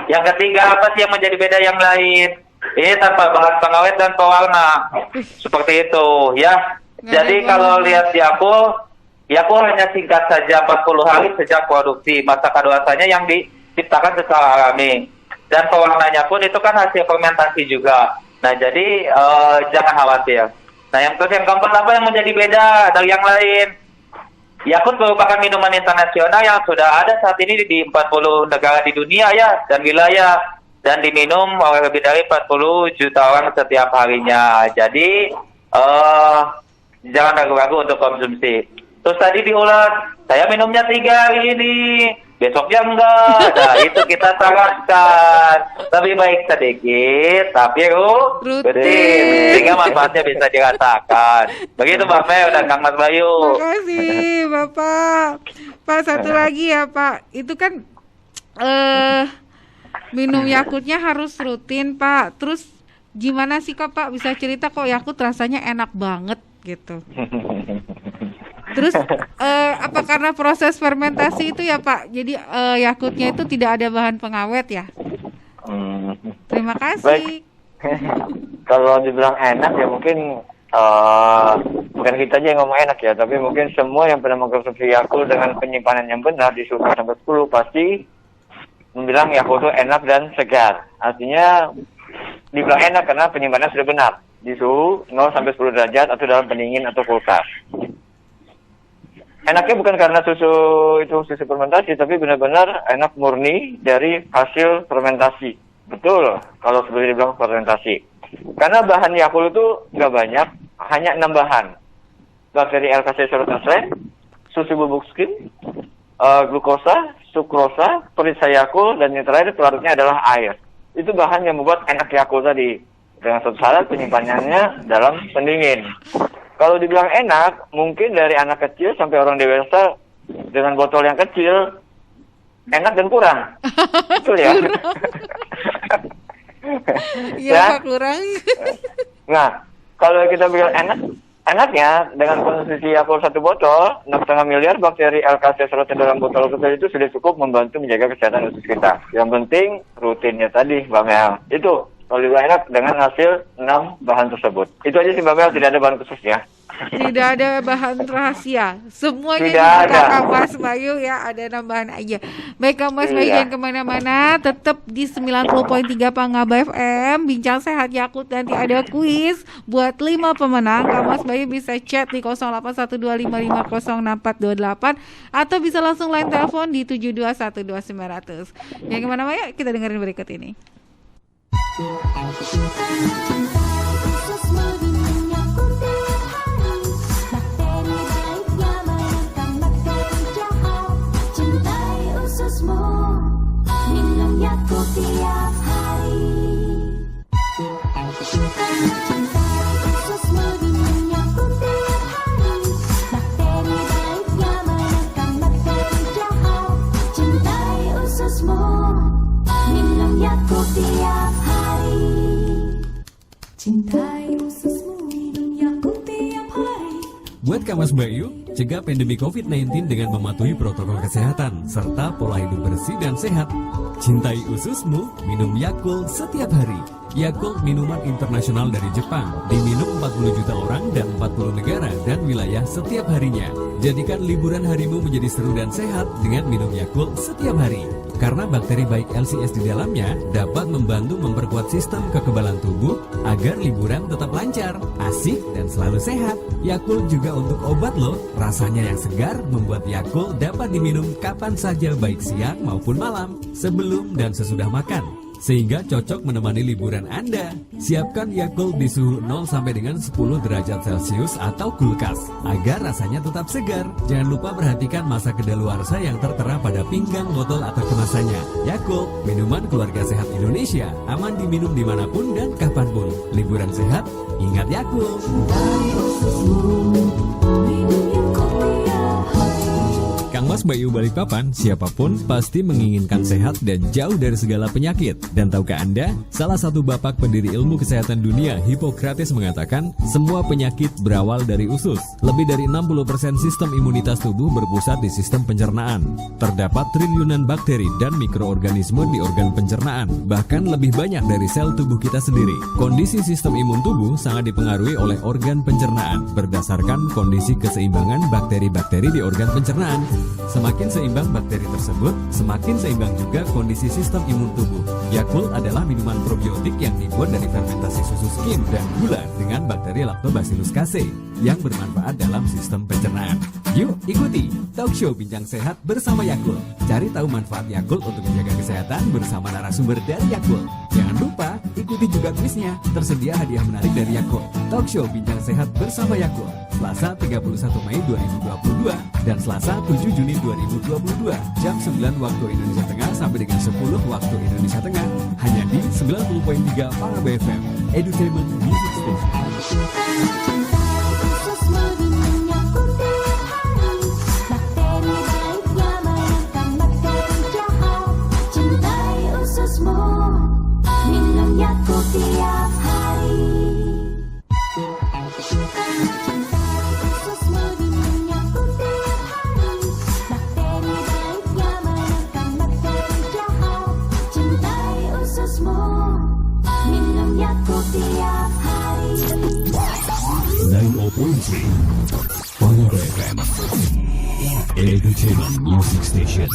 Yang ketiga, apa sih yang menjadi beda yang lain? Ini tanpa bahan pengawet dan pewarna. Seperti itu, ya. Jadi kalau lihat Yakult hanya singkat saja 40 hari sejak produksi. Masa kadaluarsanya yang diciptakan secara alami. Dan pewarnanya pun itu kan hasil fermentasi juga. Nah, jadi jangan khawatir. Nah, yang keempat apa yang menjadi beda dari yang lain? Yakult merupakan minuman internasional yang sudah ada saat ini di 40 negara di dunia ya, dan wilayah, dan diminum oleh lebih dari 40 juta orang setiap harinya. Jadi jangan ragu-ragu untuk konsumsi. Terus tadi diulas, saya minumnya 3 hari ini, besoknya enggak. Nah itu kita sarankan lebih baik sedikit tapi rutin, sehingga manfaatnya bisa dirasakan. Begitu Mbak Mel dan Kang Mas Bayu. Terima kasih Bapak. Pak satu lagi ya Pak, itu kan minum Yakultnya harus rutin Pak. Terus gimana sih kok Pak bisa cerita kok Yakult rasanya enak banget gitu? Terus apa karena proses fermentasi itu ya Pak? Jadi Yakultnya itu tidak ada bahan pengawet ya? Terima kasih. Kalau dibilang enak ya mungkin bukan kita aja yang ngomong enak ya, tapi mungkin semua yang pernah mengkonsumsi Yakult dengan penyimpanan yang benar di suhu 10 pasti membilang Yakult itu enak dan segar. Artinya dibilang enak karena penyimpanan sudah benar di suhu 0 sampai 10 derajat atau dalam pendingin atau kulkas. Enaknya bukan karena susu fermentasi, tapi benar-benar enak murni dari hasil fermentasi. Betul, kalau seperti dibilang fermentasi. Karena bahan Yakult itu nggak banyak, hanya 6 bahan. Bakteri Ekasiocerotastren, susu bubuk skim, glukosa, sukrosa, perisa Yakult, dan yang terakhir pelarutnya adalah air. Itu bahan yang membuat enak Yakult tadi. Dengan satu syarat penyimpanannya dalam pendingin. Kalau dibilang enak, mungkin dari anak kecil sampai orang dewasa dengan botol yang kecil, enak dan kurang. Betul ya? Iya, kurang. Nah, kalau kita bilang enaknya dengan konsumsi Yakult 1 botol, 6,5 miliar bakteri Ekasiocerotastren dalam botol kecil itu sudah cukup membantu menjaga kesehatan usus kita. Yang penting rutinnya tadi, Mbak Mel. Itu. Kalau dibilang enak dengan hasil 6 bahan tersebut. Itu aja sih Mbak Mel, tidak ada bahan khusus ya. Tidak ada bahan rahasia. Semuanya tidak ada. Kang Mas Bayu ya, ada nambahan aja. Baik Kang Mas Bayu jangan kemana-mana, tetap di 90.3 Pangaba FM, Bincang Sehat Yakult, nanti ada kuis buat 5 pemenang. Kang Mas Bayu bisa chat di 0812550648 atau bisa langsung line telepon di 7212900. Jangan kemana-mana, kita dengerin berikut ini. Ususmu diminum Yakult tiap hari. Bakteri baiknya menangkap bakteri jahat. Cintai ususmu, minum Yakult tiap hari. Ususmu diminum Yakult tiap hari. Bakteri baiknya menangkap bakteri jahat. Cintai ususmu, minum Yakult tiap hari. Cintai ususmu, minum Yakult tiap hari. Buat Kamas Bayu, cegah pandemi COVID-19 dengan mematuhi protokol kesehatan serta pola hidup bersih dan sehat. Cintai ususmu, minum Yakult setiap hari. Yakult minuman internasional dari Jepang, diminum 40 juta orang dan 40 negara dan wilayah setiap harinya. Jadikan liburan harimu menjadi seru dan sehat dengan minum Yakult setiap hari. Karena bakteri baik LCS di dalamnya dapat membantu memperkuat sistem kekebalan tubuh agar liburan tetap lancar, asik, dan selalu sehat. Yakult juga untuk obat loh. Rasanya yang segar membuat Yakult dapat diminum kapan saja baik siang maupun malam, sebelum dan sesudah makan. Sehingga cocok menemani liburan Anda. Siapkan Yakult di suhu 0 sampai dengan 10 derajat Celcius atau kulkas agar rasanya tetap segar. Jangan lupa perhatikan masa kedaluarsa yang tertera pada pinggang botol atau kemasannya. Yakult, minuman keluarga sehat Indonesia, aman diminum dimanapun dan kapanpun. Liburan sehat, ingat Yakult. Cintai ususmu, minum Yakult tiap hari. Kang Mas Bayu Balikpapan, siapapun pasti menginginkan sehat dan jauh dari segala penyakit. Dan tahukah Anda, salah satu bapak pendiri ilmu kesehatan dunia, Hippocrates, mengatakan semua penyakit berawal dari usus. Lebih dari 60% sistem imunitas tubuh berpusat di sistem pencernaan. Terdapat triliunan bakteri dan mikroorganisme di organ pencernaan, bahkan lebih banyak dari sel tubuh kita sendiri. Kondisi sistem imun tubuh sangat dipengaruhi oleh organ pencernaan berdasarkan kondisi keseimbangan bakteri-bakteri di organ pencernaan. Semakin seimbang bakteri tersebut, semakin seimbang juga kondisi sistem imun tubuh. Yakult adalah minuman probiotik yang dibuat dari fermentasi susu skim dan gula dengan bakteri Lactobacillus casei yang bermanfaat dalam sistem pencernaan. Yuk ikuti talk show Bincang Sehat bersama Yakult. Cari tahu manfaat Yakult untuk menjaga kesehatan bersama narasumber dari Yakult. Jangan lupa ikuti juga kuisnya. Tersedia hadiah menarik dari Yakult. Talk show Bincang Sehat bersama Yakult. Selasa 31 Mei 2022 dan Selasa 7 Juni 2022 jam 9 waktu Indonesia Tengah sampai dengan 10 waktu Indonesia Tengah hanya di 90.3 Pangaba FM Edutainment Music Station. Ususmu minum Yakult tiap hari. Bakteri baiknya menentang bakteri jahat. Cintai ususmu, minum Yakult tiap hari. Ususmu minum Yakult tiap hari. Bakteri baiknya menentang bakteri jahat. Cintai ususmu, minum Yakult tiap hari. 90.3 Pangaba FM Edutainment Music Station.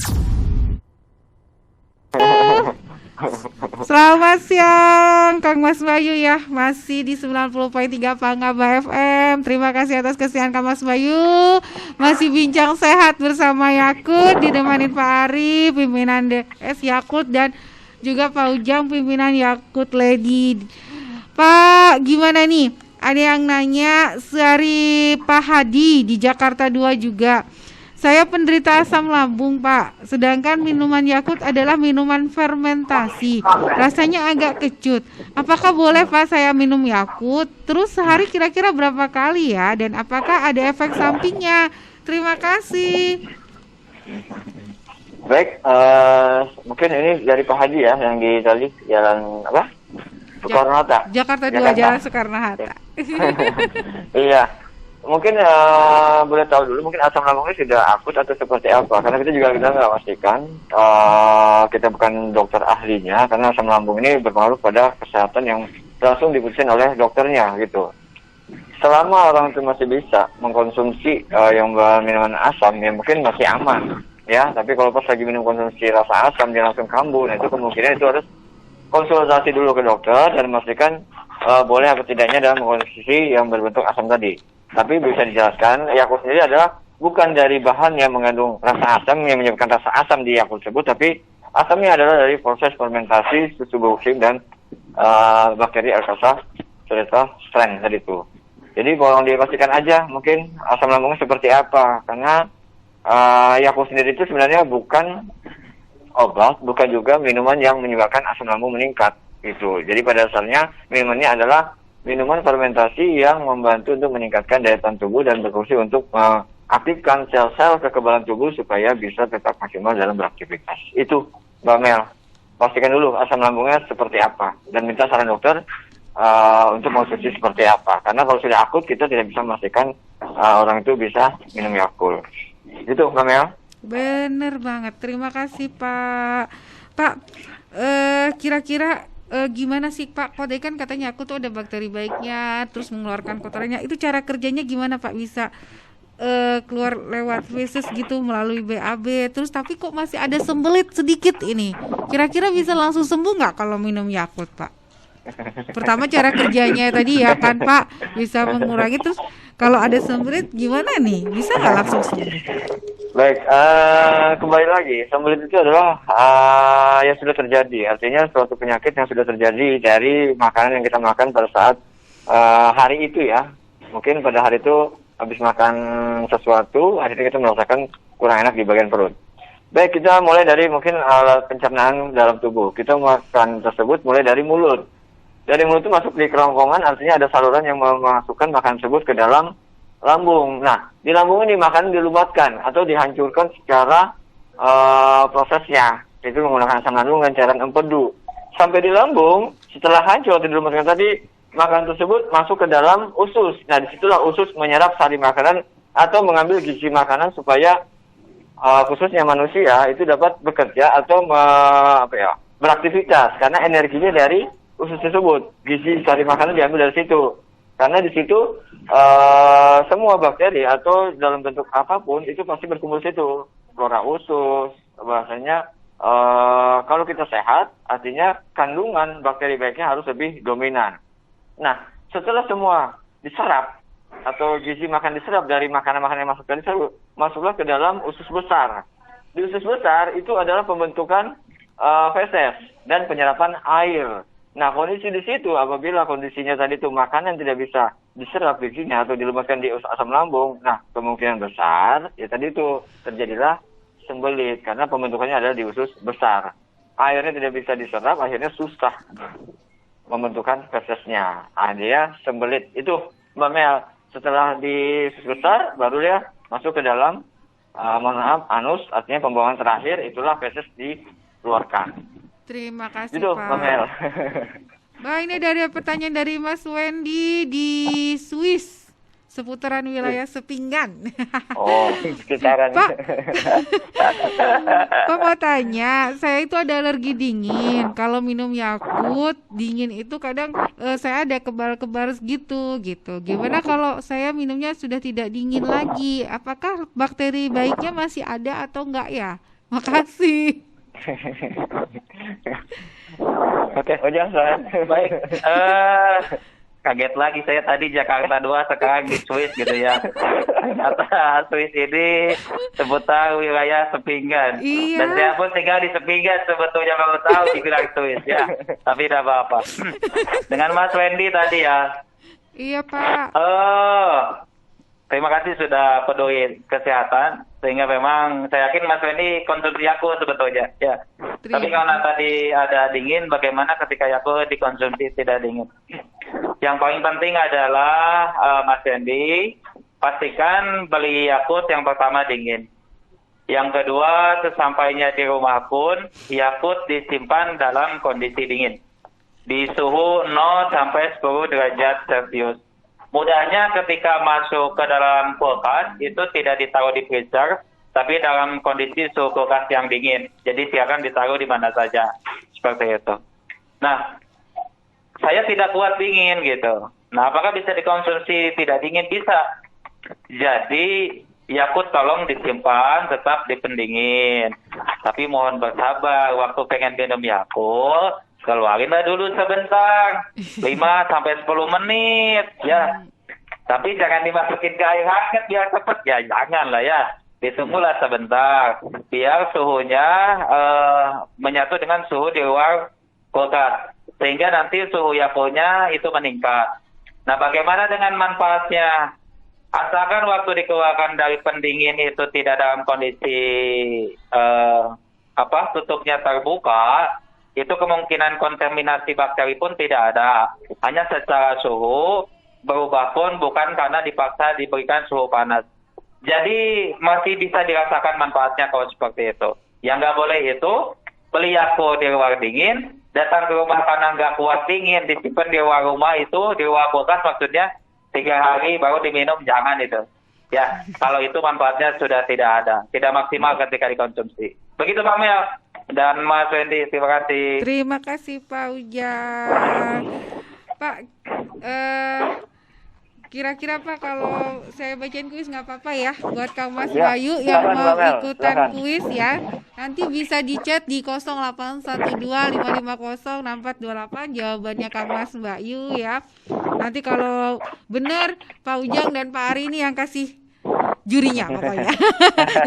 Selamat siang Kang Mas Bayu ya. Masih di 90.3 Pangaba FM. Terima kasih atas kesetiaan Kang Mas Bayu. Masih bincang sehat bersama Yakult, ditemani Pak Ari, pimpinan DS Yakult, dan juga Pak Ujang, pimpinan Yakult Lady. Pak, gimana nih? Ada yang nanya dari Pak Hadi di Jakarta 2 juga. Saya penderita asam lambung, Pak. Sedangkan minuman Yakult adalah minuman fermentasi. Rasanya agak kecut. Apakah boleh, Pak, saya minum Yakult? Terus sehari kira-kira berapa kali ya? Dan apakah ada efek sampingnya? Terima kasih. Baik, mungkin ini dari Pak Haji ya, yang di tadi jalan apa? Soekarno-Hatta. Jakarta 2 Jalan Soekarno-Hatta. Iya, mungkin boleh tahu dulu, mungkin asam lambungnya sudah akut atau seperti apa? Karena kita nggak pastikan, kita bukan dokter ahlinya, karena asam lambung ini berpengaruh pada kesehatan yang langsung diputusin oleh dokternya gitu. Selama orang itu masih bisa mengkonsumsi yang minuman asam, ya mungkin masih aman, ya. Tapi kalau pas lagi minum konsumsi rasa asam dia langsung kambuh, nah itu kemungkinan itu harus konsultasi dulu ke dokter dan memastikan boleh atau tidaknya dalam kondisi yang berbentuk asam tadi. Tapi bisa dijelaskan, Yakult sendiri adalah bukan dari bahan yang mengandung rasa asam yang menyebabkan rasa asam di Yakult tersebut, tapi asamnya adalah dari proses fermentasi susu bauxite dan bakteri Alkasa cerita strain tadi itu. Jadi kalau dipastikan aja mungkin asam lambungnya seperti apa, karena Yakult sendiri itu sebenarnya bukan obat, bukan juga minuman yang menyebabkan asam lambung meningkat gitu. Jadi pada dasarnya minumannya adalah minuman fermentasi yang membantu untuk meningkatkan daya tahan tubuh dan berfungsi untuk mengaktifkan sel-sel kekebalan tubuh supaya bisa tetap maksimal dalam beraktivitas. Itu Mbak Mel, pastikan dulu asam lambungnya seperti apa dan minta saran dokter untuk konsumsi seperti apa. Karena kalau sudah akut kita tidak bisa memastikan orang itu bisa minum Yakult. Itu Mbak Mel. Bener banget. Terima kasih Pak. Pak, kira-kira gimana sih Pak? Kalau tadi kan katanya aku tuh ada bakteri baiknya, terus mengeluarkan kotorannya. Itu cara kerjanya gimana Pak? Bisa keluar lewat feses gitu melalui BAB. Terus tapi kok masih ada sembelit sedikit ini. Kira-kira bisa langsung sembuh nggak kalau minum Yakult Pak? Pertama cara kerjanya tadi ya kan Pak, bisa mengurangi. Terus kalau ada sembelit gimana nih? Bisa nggak langsung sembuh? Baik, kembali lagi, sembelit itu adalah yang sudah terjadi. Artinya suatu penyakit yang sudah terjadi dari makanan yang kita makan pada saat hari itu ya. Mungkin pada hari itu habis makan sesuatu, akhirnya kita merasakan kurang enak di bagian perut. Baik, kita mulai dari mungkin alat pencernaan dalam tubuh. Kita makan tersebut mulai dari mulut. Dari mulut itu masuk di kerongkongan, artinya ada saluran yang memasukkan makanan tersebut ke dalam lambung. Nah, di lambung ini makanan dilumatkan atau dihancurkan secara prosesnya. Itu menggunakan asam lambung dan cairan empedu. Sampai di lambung, setelah hancur atau dilumatkan tadi, makanan tersebut masuk ke dalam usus. Nah, disitulah usus menyerap sari makanan atau mengambil gizi makanan supaya khususnya manusia itu dapat bekerja atau beraktivitas. Karena energinya dari usus tersebut. Gizi sari makanan diambil dari situ. Karena di situ semua bakteri atau dalam bentuk apapun itu pasti berkumpul di situ. Flora usus, bahasanya kalau kita sehat, artinya kandungan bakteri baiknya harus lebih dominan. Nah, setelah semua diserap atau gizi makan diserap dari makanan-makanan yang masuk tadi, masuklah ke dalam usus besar. Di usus besar itu adalah pembentukan feses dan penyerapan air. Nah, kondisi di situ apabila kondisinya tadi itu makanan tidak bisa diserap gizinya atau dilumatkan di asam lambung, nah kemungkinan besar ya tadi itu terjadilah sembelit karena pembentukannya adalah di usus besar. Airnya tidak bisa diserap, akhirnya susah membentukan fesesnya. Dia sembelit. Itu Mbak Mel, setelah di usus besar baru dia masuk ke dalam anus, artinya pembuangan terakhir, itulah feses dikeluarkan. Terima kasih Gitu, Pak. Mbak Mel. Bah, ini dari pertanyaan dari Mas Wendy di Swiss, seputaran wilayah Sepinggan. Oh, sekitaran. Pak, Pak mau tanya, saya itu ada alergi dingin. Kalau minum Yakult dingin itu kadang saya ada kebal-kebal gitu. Gimana kalau saya minumnya sudah tidak dingin lagi? Apakah bakteri baiknya masih ada atau enggak ya? Makasih. Oke, jangan. Baik, kaget lagi saya tadi Jakarta 2 sekarang di Swiss gitu ya. Ternyata Swiss ini seputar wilayah Sepinggan. Iya. Dan saya pun tinggal di Sepinggan sebetulnya baru tahu dibilang Swiss ya. Tapi tidak apa-apa. Dengan Mas Wendy tadi ya. Iya Pak. Terima kasih sudah peduli kesehatan, sehingga memang saya yakin Mas Wendy konsumsi Yakult sebetulnya. Ya. Tapi karena tadi ada dingin, bagaimana ketika Yakult dikonsumsi tidak dingin? Yang paling penting adalah Mas Wendy, pastikan beli Yakult yang pertama dingin. Yang kedua, sesampainya di rumah pun, Yakult disimpan dalam kondisi dingin. Di suhu 0 sampai 10 derajat Celcius. Mudahnya ketika masuk ke dalam kulkas itu tidak ditaruh di freezer, tapi dalam kondisi suhu kulkas yang dingin. Jadi silakan ditaruh di mana saja, seperti itu. Nah, saya tidak kuat dingin gitu. Nah, apakah bisa dikonsumsi tidak dingin? Bisa. Jadi Yakult tolong disimpan tetap di pendingin. Tapi mohon bersabar, waktu pengen minum Yakult, keluarinlah dulu sebentar, 5 sampai 10 menit, ya. Tapi jangan dimasukin ke air hangat biar cepet, ya jangan lah ya. Ditunggulah sebentar, biar suhunya menyatu dengan suhu di luar kulkas, sehingga nanti suhu Yakultnya itu meningkat. Nah, bagaimana dengan manfaatnya? Asalkan waktu dikeluarkan dari pendingin itu tidak dalam kondisi tutupnya terbuka, itu kemungkinan kontaminasi bakteri pun tidak ada. Hanya secara suhu berubah pun bukan karena dipaksa diberikan suhu panas. Jadi masih bisa dirasakan manfaatnya kalau seperti itu. Yang nggak boleh itu beli Yakult di luar dingin, datang ke rumah karena nggak kuat dingin, disimpan di luar rumah itu, di luar kulkas maksudnya 3 hari baru diminum, jangan itu. Ya, kalau itu manfaatnya sudah tidak ada, tidak maksimal ketika dikonsumsi. Begitu Pak Mel dan Mas Wendy, terima kasih. Terima kasih Pak Ujang. Pak, kira-kira Pak kalau saya bacain kuis nggak apa-apa ya buat Kang Mas Ya, Bayu yang silakan, mau Mbak Mel, ikutan silakan. kuis ya. Nanti bisa di chat di 0812550648 jawabannya Kang Mas Bayu ya. Nanti kalau benar Pak Ujang dan Pak Ari ini yang kasih jurinya pokoknya.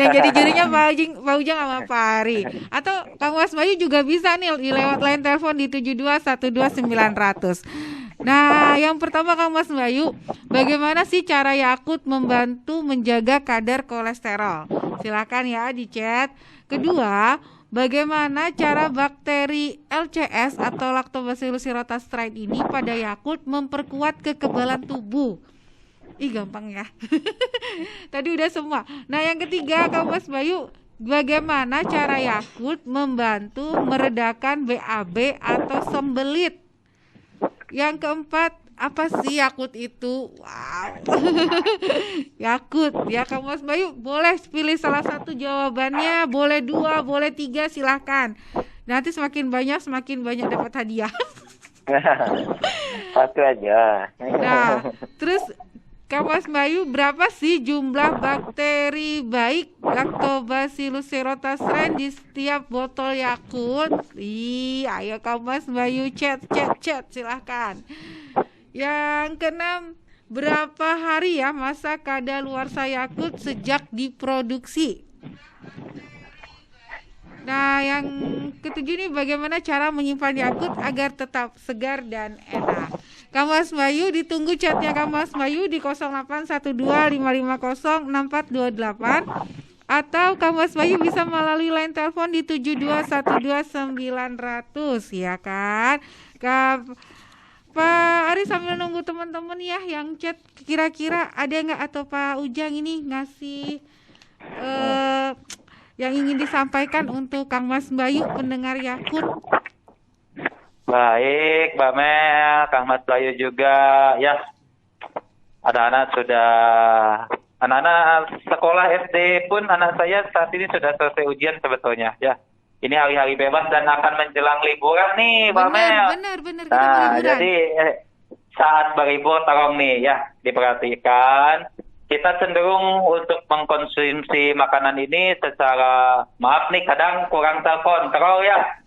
Yang jadi jurinya Pak Ujang sama Pak Ari. Atau Kang Mas Bayu juga bisa nih lewat line telepon di 72129900. Nah, yang pertama Kang Mas Bayu, bagaimana sih cara Yakult membantu menjaga kadar kolesterol? Silakan ya di chat. Kedua, bagaimana cara bakteri LCS atau Lactobacillus rotastrein ini pada Yakult memperkuat kekebalan tubuh? Ih, gampang ya. Tadi udah semua. Nah, yang ketiga Kang Mas Bayu, bagaimana cara Yakult membantu meredakan BAB atau sembelit? Yang keempat, apa sih Yakult itu? Wow. Yakult ya Kang Mas Bayu, boleh pilih salah satu jawabannya, boleh 2, boleh 3, silahkan. Nanti semakin banyak dapat hadiah. Satu aja. Nah, terus Kang Mas Bayu, berapa sih jumlah bakteri baik Lactobacillus rotastrein di setiap botol Yakult? Ayo Kang Mas Bayu chat silahkan. Yang keenam, berapa hari ya masa kadaluarsa Yakult sejak diproduksi? Nah, yang ketujuh ini bagaimana cara menyimpan Yakult agar tetap segar dan enak? Kang Mas Bayu, ditunggu chatnya Kang Mas Bayu di 0812550648 atau Kang Mas Bayu bisa melalui line telepon di 72129900 ya kan? Pak Ari sambil nunggu teman-teman ya yang chat, kira-kira ada nggak atau Pak Ujang ini ngasih yang ingin disampaikan untuk Kang Mas Bayu pendengar Yakult? Baik, Mbak Mel, Kang Mas Bayu juga, ya. Anak-anak sekolah SD pun anak saya saat ini sudah selesai ujian sebetulnya, ya. Ini hari-hari bebas dan akan menjelang liburan nih, Mbak Mel. Benar. Nah, jadi saat berlibur tolong nih, ya, diperhatikan. Kita cenderung untuk mengkonsumsi makanan ini secara, maaf nih, kadang kurang terkontrol ya.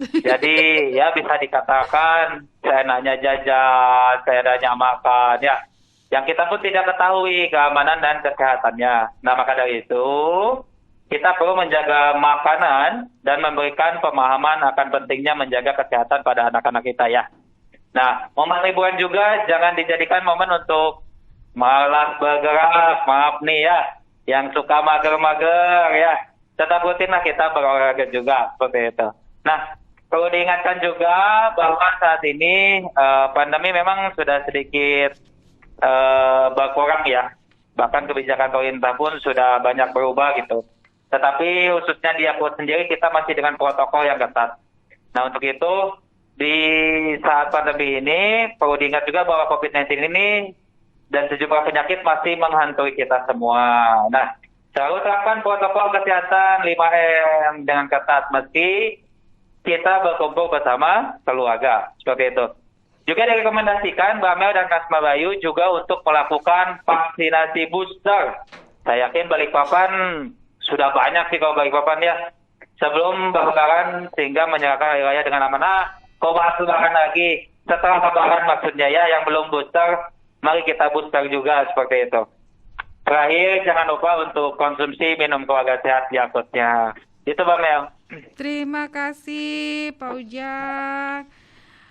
Jadi ya bisa dikatakan seenaknya jajan, seenaknya makan ya. Yang kita pun tidak ketahui keamanan dan kesehatannya. Nah, maka dari itu kita perlu menjaga makanan dan memberikan pemahaman akan pentingnya menjaga kesehatan pada anak-anak kita ya. Nah, momen liburan juga jangan dijadikan momen untuk malas bergerak, maaf nih ya, yang suka mager-mager ya. Tetap rutinlah kita berolahraga juga seperti itu. Nah, perlu diingatkan juga bahwa saat ini pandemi memang sudah sedikit berkurang ya. Bahkan kebijakan pemerintah pun sudah banyak berubah gitu. Tetapi khususnya di Yakult sendiri kita masih dengan protokol yang ketat. Nah, untuk itu di saat pandemi ini perlu diingat juga bahwa COVID-19 ini dan sejumlah penyakit masih menghantui kita semua. Nah, selalu terapkan protokol kesehatan 5M dengan ketat meski kita berkumpul bersama keluarga, seperti itu. Juga direkomendasikan Mbak Mel dan Kang Mas Bayu juga untuk melakukan vaksinasi booster. Saya yakin Balikpapan sudah banyak sih kalau Balikpapan ya. Sebelum Lebaran sehingga menyerahkan hari raya dengan amanah. Kau bahas Lebaran lagi. Setelah Lebaran maksudnya ya, yang belum booster, mari kita booster juga seperti itu. Terakhir, jangan lupa untuk konsumsi minum keluarga sehat Yakultnya. Itu Mbak Mel. Terima kasih Pak Ujang.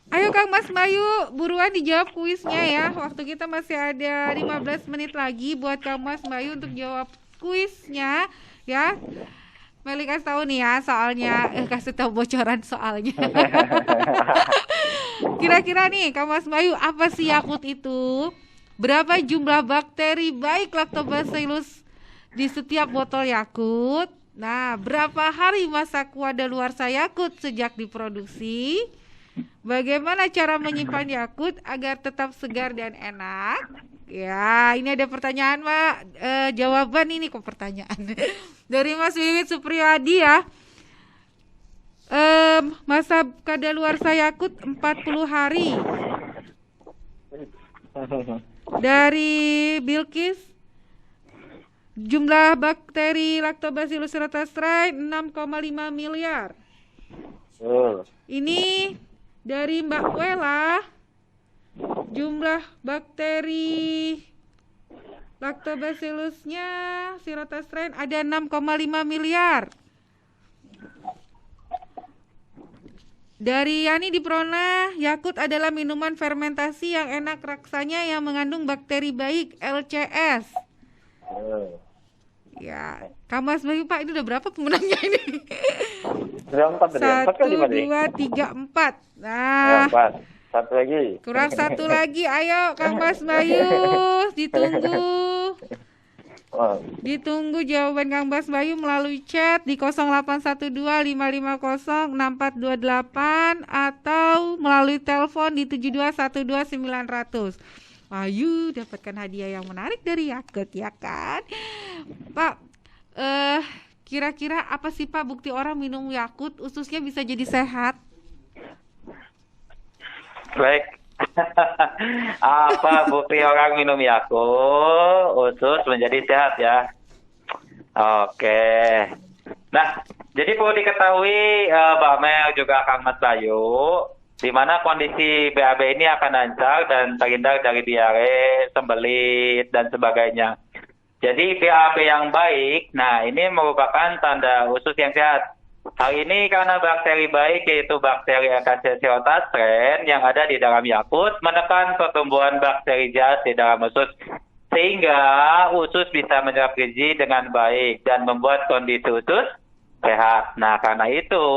Ayo Kang Mas Bayu, buruan dijawab kuisnya ya. Waktu kita masih ada 15 menit lagi buat Kang Mas Bayu untuk jawab kuisnya ya. Meli kasih tahu nih ya soalnya, kasih tahu bocoran soalnya. Kira-kira nih Kang Mas Bayu, apa sih Yakult itu? Berapa jumlah bakteri baik Lactobacillus di setiap botol Yakult? Nah, berapa hari masa kadaluarsa Yakult sejak diproduksi? Bagaimana cara menyimpan Yakult agar tetap segar dan enak? Ya, ini ada pertanyaan, Pak. Jawaban ini kok pertanyaan dari Mas Wiwit Supriyadi ya. Masa kadaluarsa Yakult 40 hari. Dari Bilkis, jumlah bakteri Lactobacillus rhamnosus 6,5 miliar. Ini dari Mbak Wela, jumlah bakteri Lactobacillusnya rhamnosus ada 6,5 miliar. Dari Yani di Prona, Yakult adalah minuman fermentasi yang enak rasanya yang mengandung bakteri baik LCS. Ya, Kamas Bayu Pak, ini udah berapa pemenangnya ini? Sudah 4 tadi. 1, 2, 3, 4. Nah, 4. Satu lagi. Kurang satu lagi, ayo Kang Mas Bayu, ditunggu. Ditunggu jawaban Kang Mas Bayu melalui chat di 0812-550-6428 atau melalui telepon di 7212-900. Ayo dapatkan hadiah yang menarik dari Yakult ya kan? Pak, kira-kira apa sih Pak bukti orang minum Yakult ususnya bisa jadi sehat? Baik. Apa bukti orang minum Yakult usus menjadi sehat ya? Oke. Nah, jadi perlu diketahui Mbak Mel juga Kang Mas Bayu, di mana kondisi BAB ini akan lancar dan terhindar dari diare, sembelit dan sebagainya. Jadi BAB yang baik, nah ini merupakan tanda usus yang sehat. Hal ini karena bakteri baik yaitu bakteri Acacia stren yang ada di dalam Yakult menekan pertumbuhan bakteri jahat di dalam usus sehingga usus bisa menyerap gizi dengan baik dan membuat kondisi usus sehat. Nah karena itu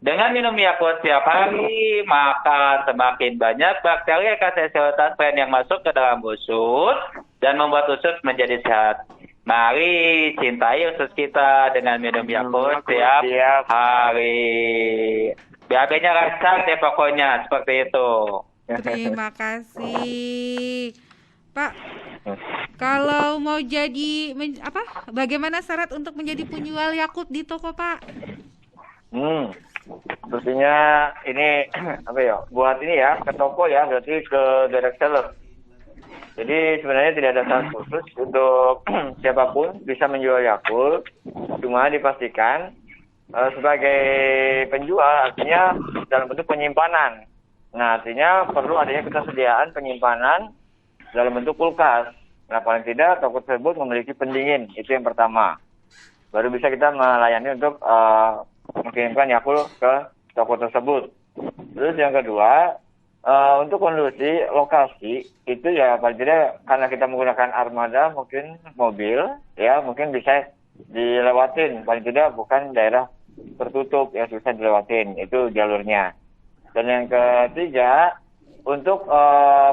dengan minum Yakult setiap hari maka semakin banyak bakteri Acacia stren yang masuk ke dalam usus dan membuat usus menjadi sehat. Mari cintai usus kita dengan minum Yakult setiap hari. BAB-nya lancar deh pokoknya, seperti itu. Terima kasih. Pak, kalau mau jadi bagaimana syarat untuk menjadi penjual Yakult di toko, Pak? Pastinya ini buat ini ya, ke toko ya, berarti ke direct seller. Jadi sebenarnya tidak ada syarat khusus untuk siapapun bisa menjual Yakult, cuma dipastikan sebagai penjual artinya dalam bentuk penyimpanan. Nah artinya perlu adanya ketersediaan penyimpanan dalam bentuk kulkas. Nah paling tidak toko tersebut memiliki pendingin, itu yang pertama. Baru bisa kita melayani untuk mengirimkan Yakult ke toko tersebut. Terus yang kedua, untuk kondisi lokasi itu ya paling tidak karena kita menggunakan armada mungkin mobil ya mungkin bisa dilewatin, paling tidak bukan daerah tertutup ya susah dilewatin, itu jalurnya. Dan yang ketiga untuk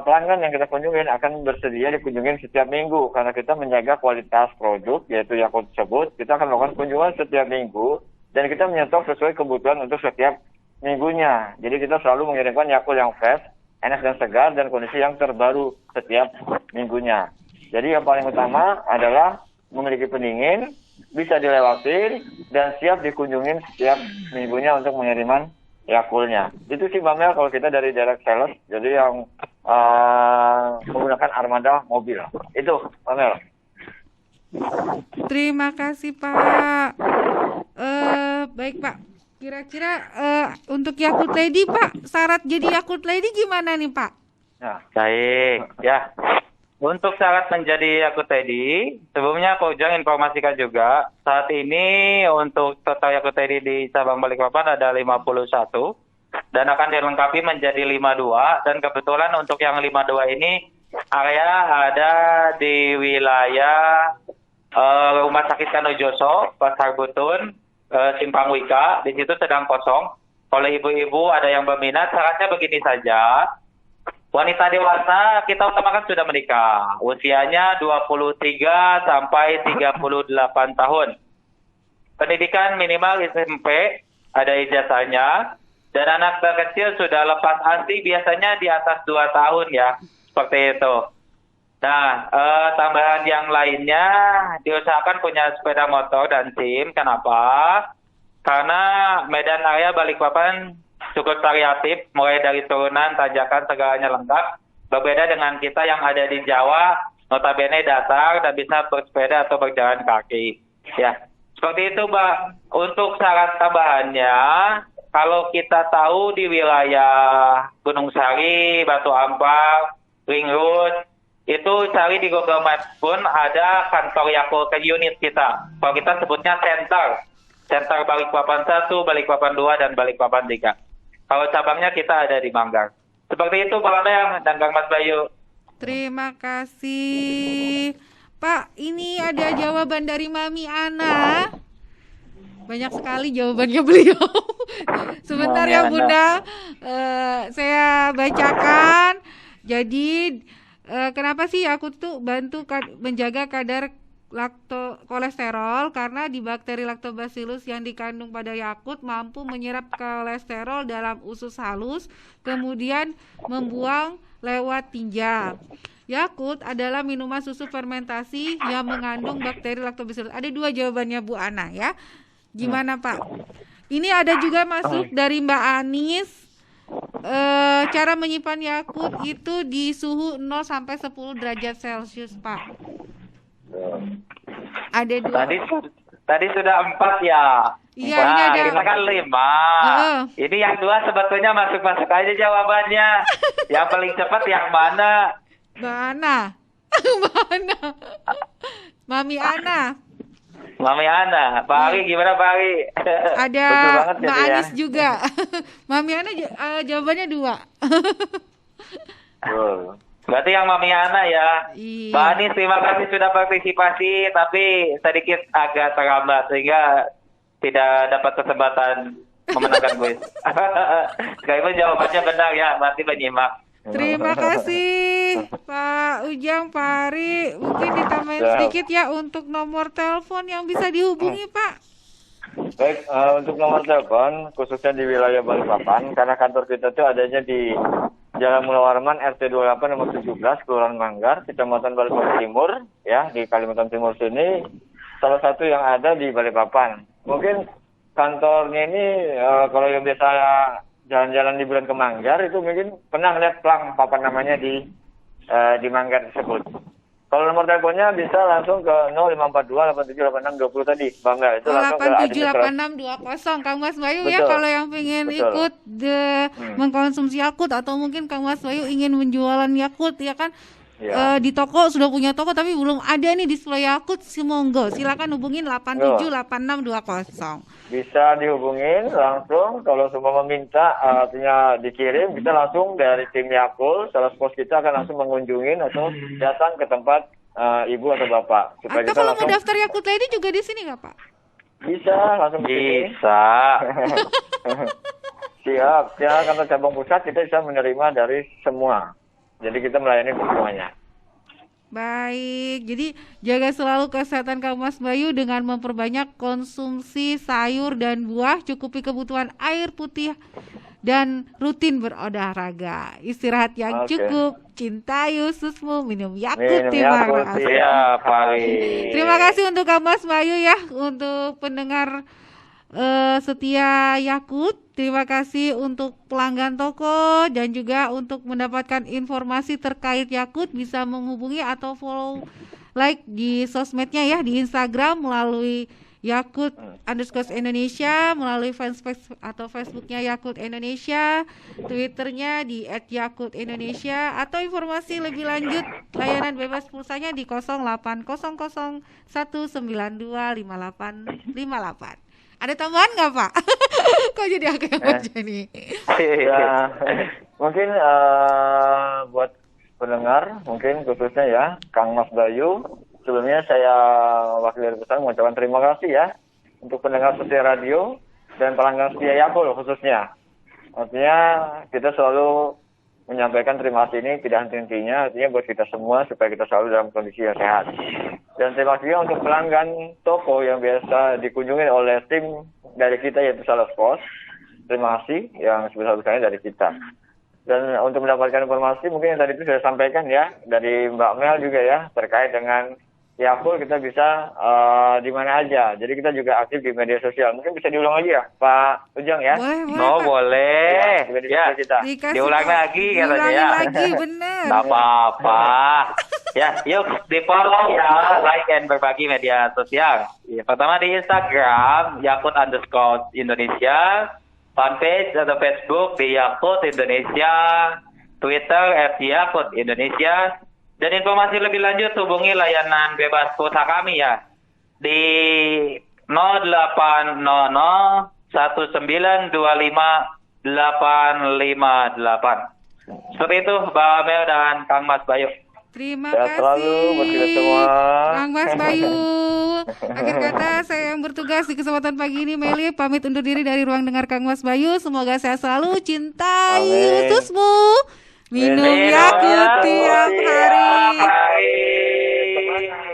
pelanggan yang kita kunjungin akan bersedia dikunjungin setiap minggu karena kita menjaga kualitas produk yaitu Yakult tersebut. Kita akan melakukan kunjungan setiap minggu dan kita menyetok sesuai kebutuhan untuk setiap minggunya. Jadi kita selalu mengirimkan Yakult yang fresh, enak dan segar dan kondisi yang terbaru setiap minggunya. Jadi yang paling utama adalah memiliki pendingin, bisa dilewatin dan siap dikunjungin setiap minggunya untuk pengiriman Yakultnya. Itu sih Mbak Mel kalau kita dari direct sales, jadi yang menggunakan armada mobil. Itu Mbak Mel. Terima kasih Pak. Baik Pak. Kira-kira untuk Yakult Lady Pak, syarat jadi Yakult Lady gimana nih Pak? Nah, baik ya. Untuk syarat menjadi Yakult Lady, sebelumnya aku jangan informasikan juga, saat ini untuk total Yakult Lady di cabang Balikpapan ada 51 dan akan dilengkapi menjadi 52 dan kebetulan untuk yang 52 ini area ada di wilayah Rumah Sakit Kanojoso, Pasar Butun, Simpang Wika, di situ sedang kosong. Oleh ibu-ibu ada yang berminat, syaratnya begini saja. Wanita dewasa kita utamakan sudah menikah. Usianya 23 sampai 38 tahun. Pendidikan minimal SMP, ada ijazahnya. Dan anak terkecil sudah lepas ASI biasanya di atas 2 tahun ya, seperti itu. Nah, tambahan yang lainnya diusahakan punya sepeda motor dan SIM. Kenapa? Karena medan area Balikpapan cukup variatif, mulai dari turunan, tanjakan, segalanya lengkap. Berbeda dengan kita yang ada di Jawa, notabene datar dan bisa bersepeda atau berjalan kaki. Ya, seperti itu, Mbak. Untuk syarat tambahannya, kalau kita tahu di wilayah Gunung Sari, Batu Ampar, Ring Road, itu cari di Google Maps pun ada kantor Yakult unit kita. Kalau kita sebutnya Center Balikpapan 1, Balikpapan 2, dan Balikpapan 3. Kalau cabangnya kita ada di Manggar. Seperti itu Pak Amel dan Kang Mas Bayu. Terima kasih. Pak, ini ada jawaban dari Mami Ana. Banyak sekali jawabannya beliau. Sebentar Mami ya Ana. Bunda, saya bacakan. Jadi kenapa sih Yakult tuh bantu menjaga kadar kolesterol? Karena di bakteri Lactobacillus yang dikandung pada Yakult mampu menyerap kolesterol dalam usus halus, kemudian membuang lewat tinja. Yakult adalah minuman susu fermentasi yang mengandung bakteri Lactobacillus. Ada 2 jawabannya Bu Ana ya. Gimana Pak? Ini ada juga masuk dari Mbak Anis. Cara menyimpan Yakult itu di suhu 0 sampai 10 derajat Celcius, Pak. Ada 2. Tadi sudah 4 ya. Iya, Nah, ini ada. kita kan 5. Ini yang 2 sebetulnya masuk-masuk aja jawabannya. Yang paling cepat yang mana? Mana? Mana? Mami Ana. Mami Ana. Pak Ari gimana Pak Ari? Ada Betul banget Mbak jadi ya. Anis juga. Mami Ana jawabannya 2. Berarti yang Mami Ana ya. Iya. Pak Anis terima kasih sudah partisipasi, tapi sedikit agak terlambat sehingga tidak dapat kesempatan memenangkan kuis. Sekalipun jawabannya benar ya, berarti menyimak. Terima kasih Pak Ujang, Pak Ari. Mungkin ditambahin sedikit ya untuk nomor telepon yang bisa dihubungi Pak. Baik, untuk nomor telepon khususnya di wilayah Balikpapan, karena kantor kita itu adanya di Jalan Mula Warman RT 28 nomor 17 Kelurahan Manggar, Kecamatan Balikpapan Timur, ya di Kalimantan Timur sini, salah satu yang ada di Balikpapan. Mungkin kantornya ini kalau yang biasa jalan-jalan liburan ke Manggar itu mungkin pernah lihat plang papan namanya di Manggar tersebut. Kalau nomor teleponnya bisa langsung ke 0542 8786 20 tadi, Bang Mel. Itu langsung ke administrasi. 878620 Kang Mas Bayu ya, Betul. kalau yang pengen Betul. ikut mengkonsumsi Yakult atau mungkin Kang Mas Bayu ingin menjualan Yakult ya kan. Ya. Di toko sudah punya toko tapi belum ada nih display Yakult, monggo silakan hubungin 878620. Bisa dihubungin langsung kalau semua meminta artinya dikirim, kita langsung dari tim Yakult, sales pos kita akan langsung mengunjungin atau datang ke tempat ibu atau bapak. Supaya Atau kita kalau mau langsung daftar Yakult Lady juga di sini nggak Pak? bisa langsung ke sini. Bisa. Siap. Ya, kantor cabang pusat kita bisa menerima dari semua. Jadi kita melayani semuanya. Baik, jadi jaga selalu kesehatan Kang Mas Bayu dengan memperbanyak konsumsi sayur dan buah, cukupi kebutuhan air putih dan rutin berolahraga. Istirahat yang Oke. cukup, cintai ususmu, minum Minum Yakult. Terima Yakult, kasih. Iya, Pak Ari. Terima kasih untuk Kang Mas Bayu ya, untuk pendengar setia Yakult. Terima kasih untuk pelanggan toko dan juga untuk mendapatkan informasi terkait Yakult bisa menghubungi atau follow like di sosmednya ya, di Instagram melalui Yakult_Indonesia, melalui fanspage atau Facebooknya Yakult Indonesia, Twitternya di @yakultindonesia, atau informasi lebih lanjut layanan bebas pulsanya di 080019255858. Ada tambahan nggak Pak? Kok jadi aku yang baca nih? Ya, mungkin buat pendengar, mungkin khususnya ya, Kang Mas Bayu, sebelumnya saya wakil dari pesan mengucapkan terima kasih ya untuk pendengar setia radio dan pelanggan setia Yakult khususnya. Artinya kita selalu menyampaikan terima kasih ini tidak henti-hentinya, artinya buat kita semua supaya kita selalu dalam kondisi yang sehat. Dan terima kasih juga untuk pelanggan toko yang biasa dikunjungi oleh tim dari kita yaitu Sales Pos. terima kasih yang sebesar-besarnya dari kita. Dan untuk mendapatkan informasi mungkin yang tadi itu sudah sampaikan ya dari Mbak Mel juga ya terkait dengan Yakult kita bisa di mana aja. Jadi kita juga aktif di media sosial. Mungkin bisa diulang lagi ya Pak Ujang ya. Boleh. Ya, kita. Diulang lagi katanya ya. lagi, bener. Nggak apa-apa. Ya, yuk di follow ya, like and berbagi media sosial. Ya, pertama di Instagram Yakult_Indonesia, fanpage atau Facebook di Yakult Indonesia, Twitter @Yakult Indonesia. Dan informasi lebih lanjut hubungi layanan bebas pulsa kami ya di 0800 1925 858. Seperti itu Mbak Mel dan Kang Mas Bayu. Terima Sehat kasih selalu buat kita semua. Kang Mas Bayu. Akhir kata saya yang bertugas di kesempatan pagi ini Meli pamit undur diri dari ruang dengar Kang Mas Bayu. Semoga sehat selalu, cintai Amin. ususmu, minum Yakult tiap hari.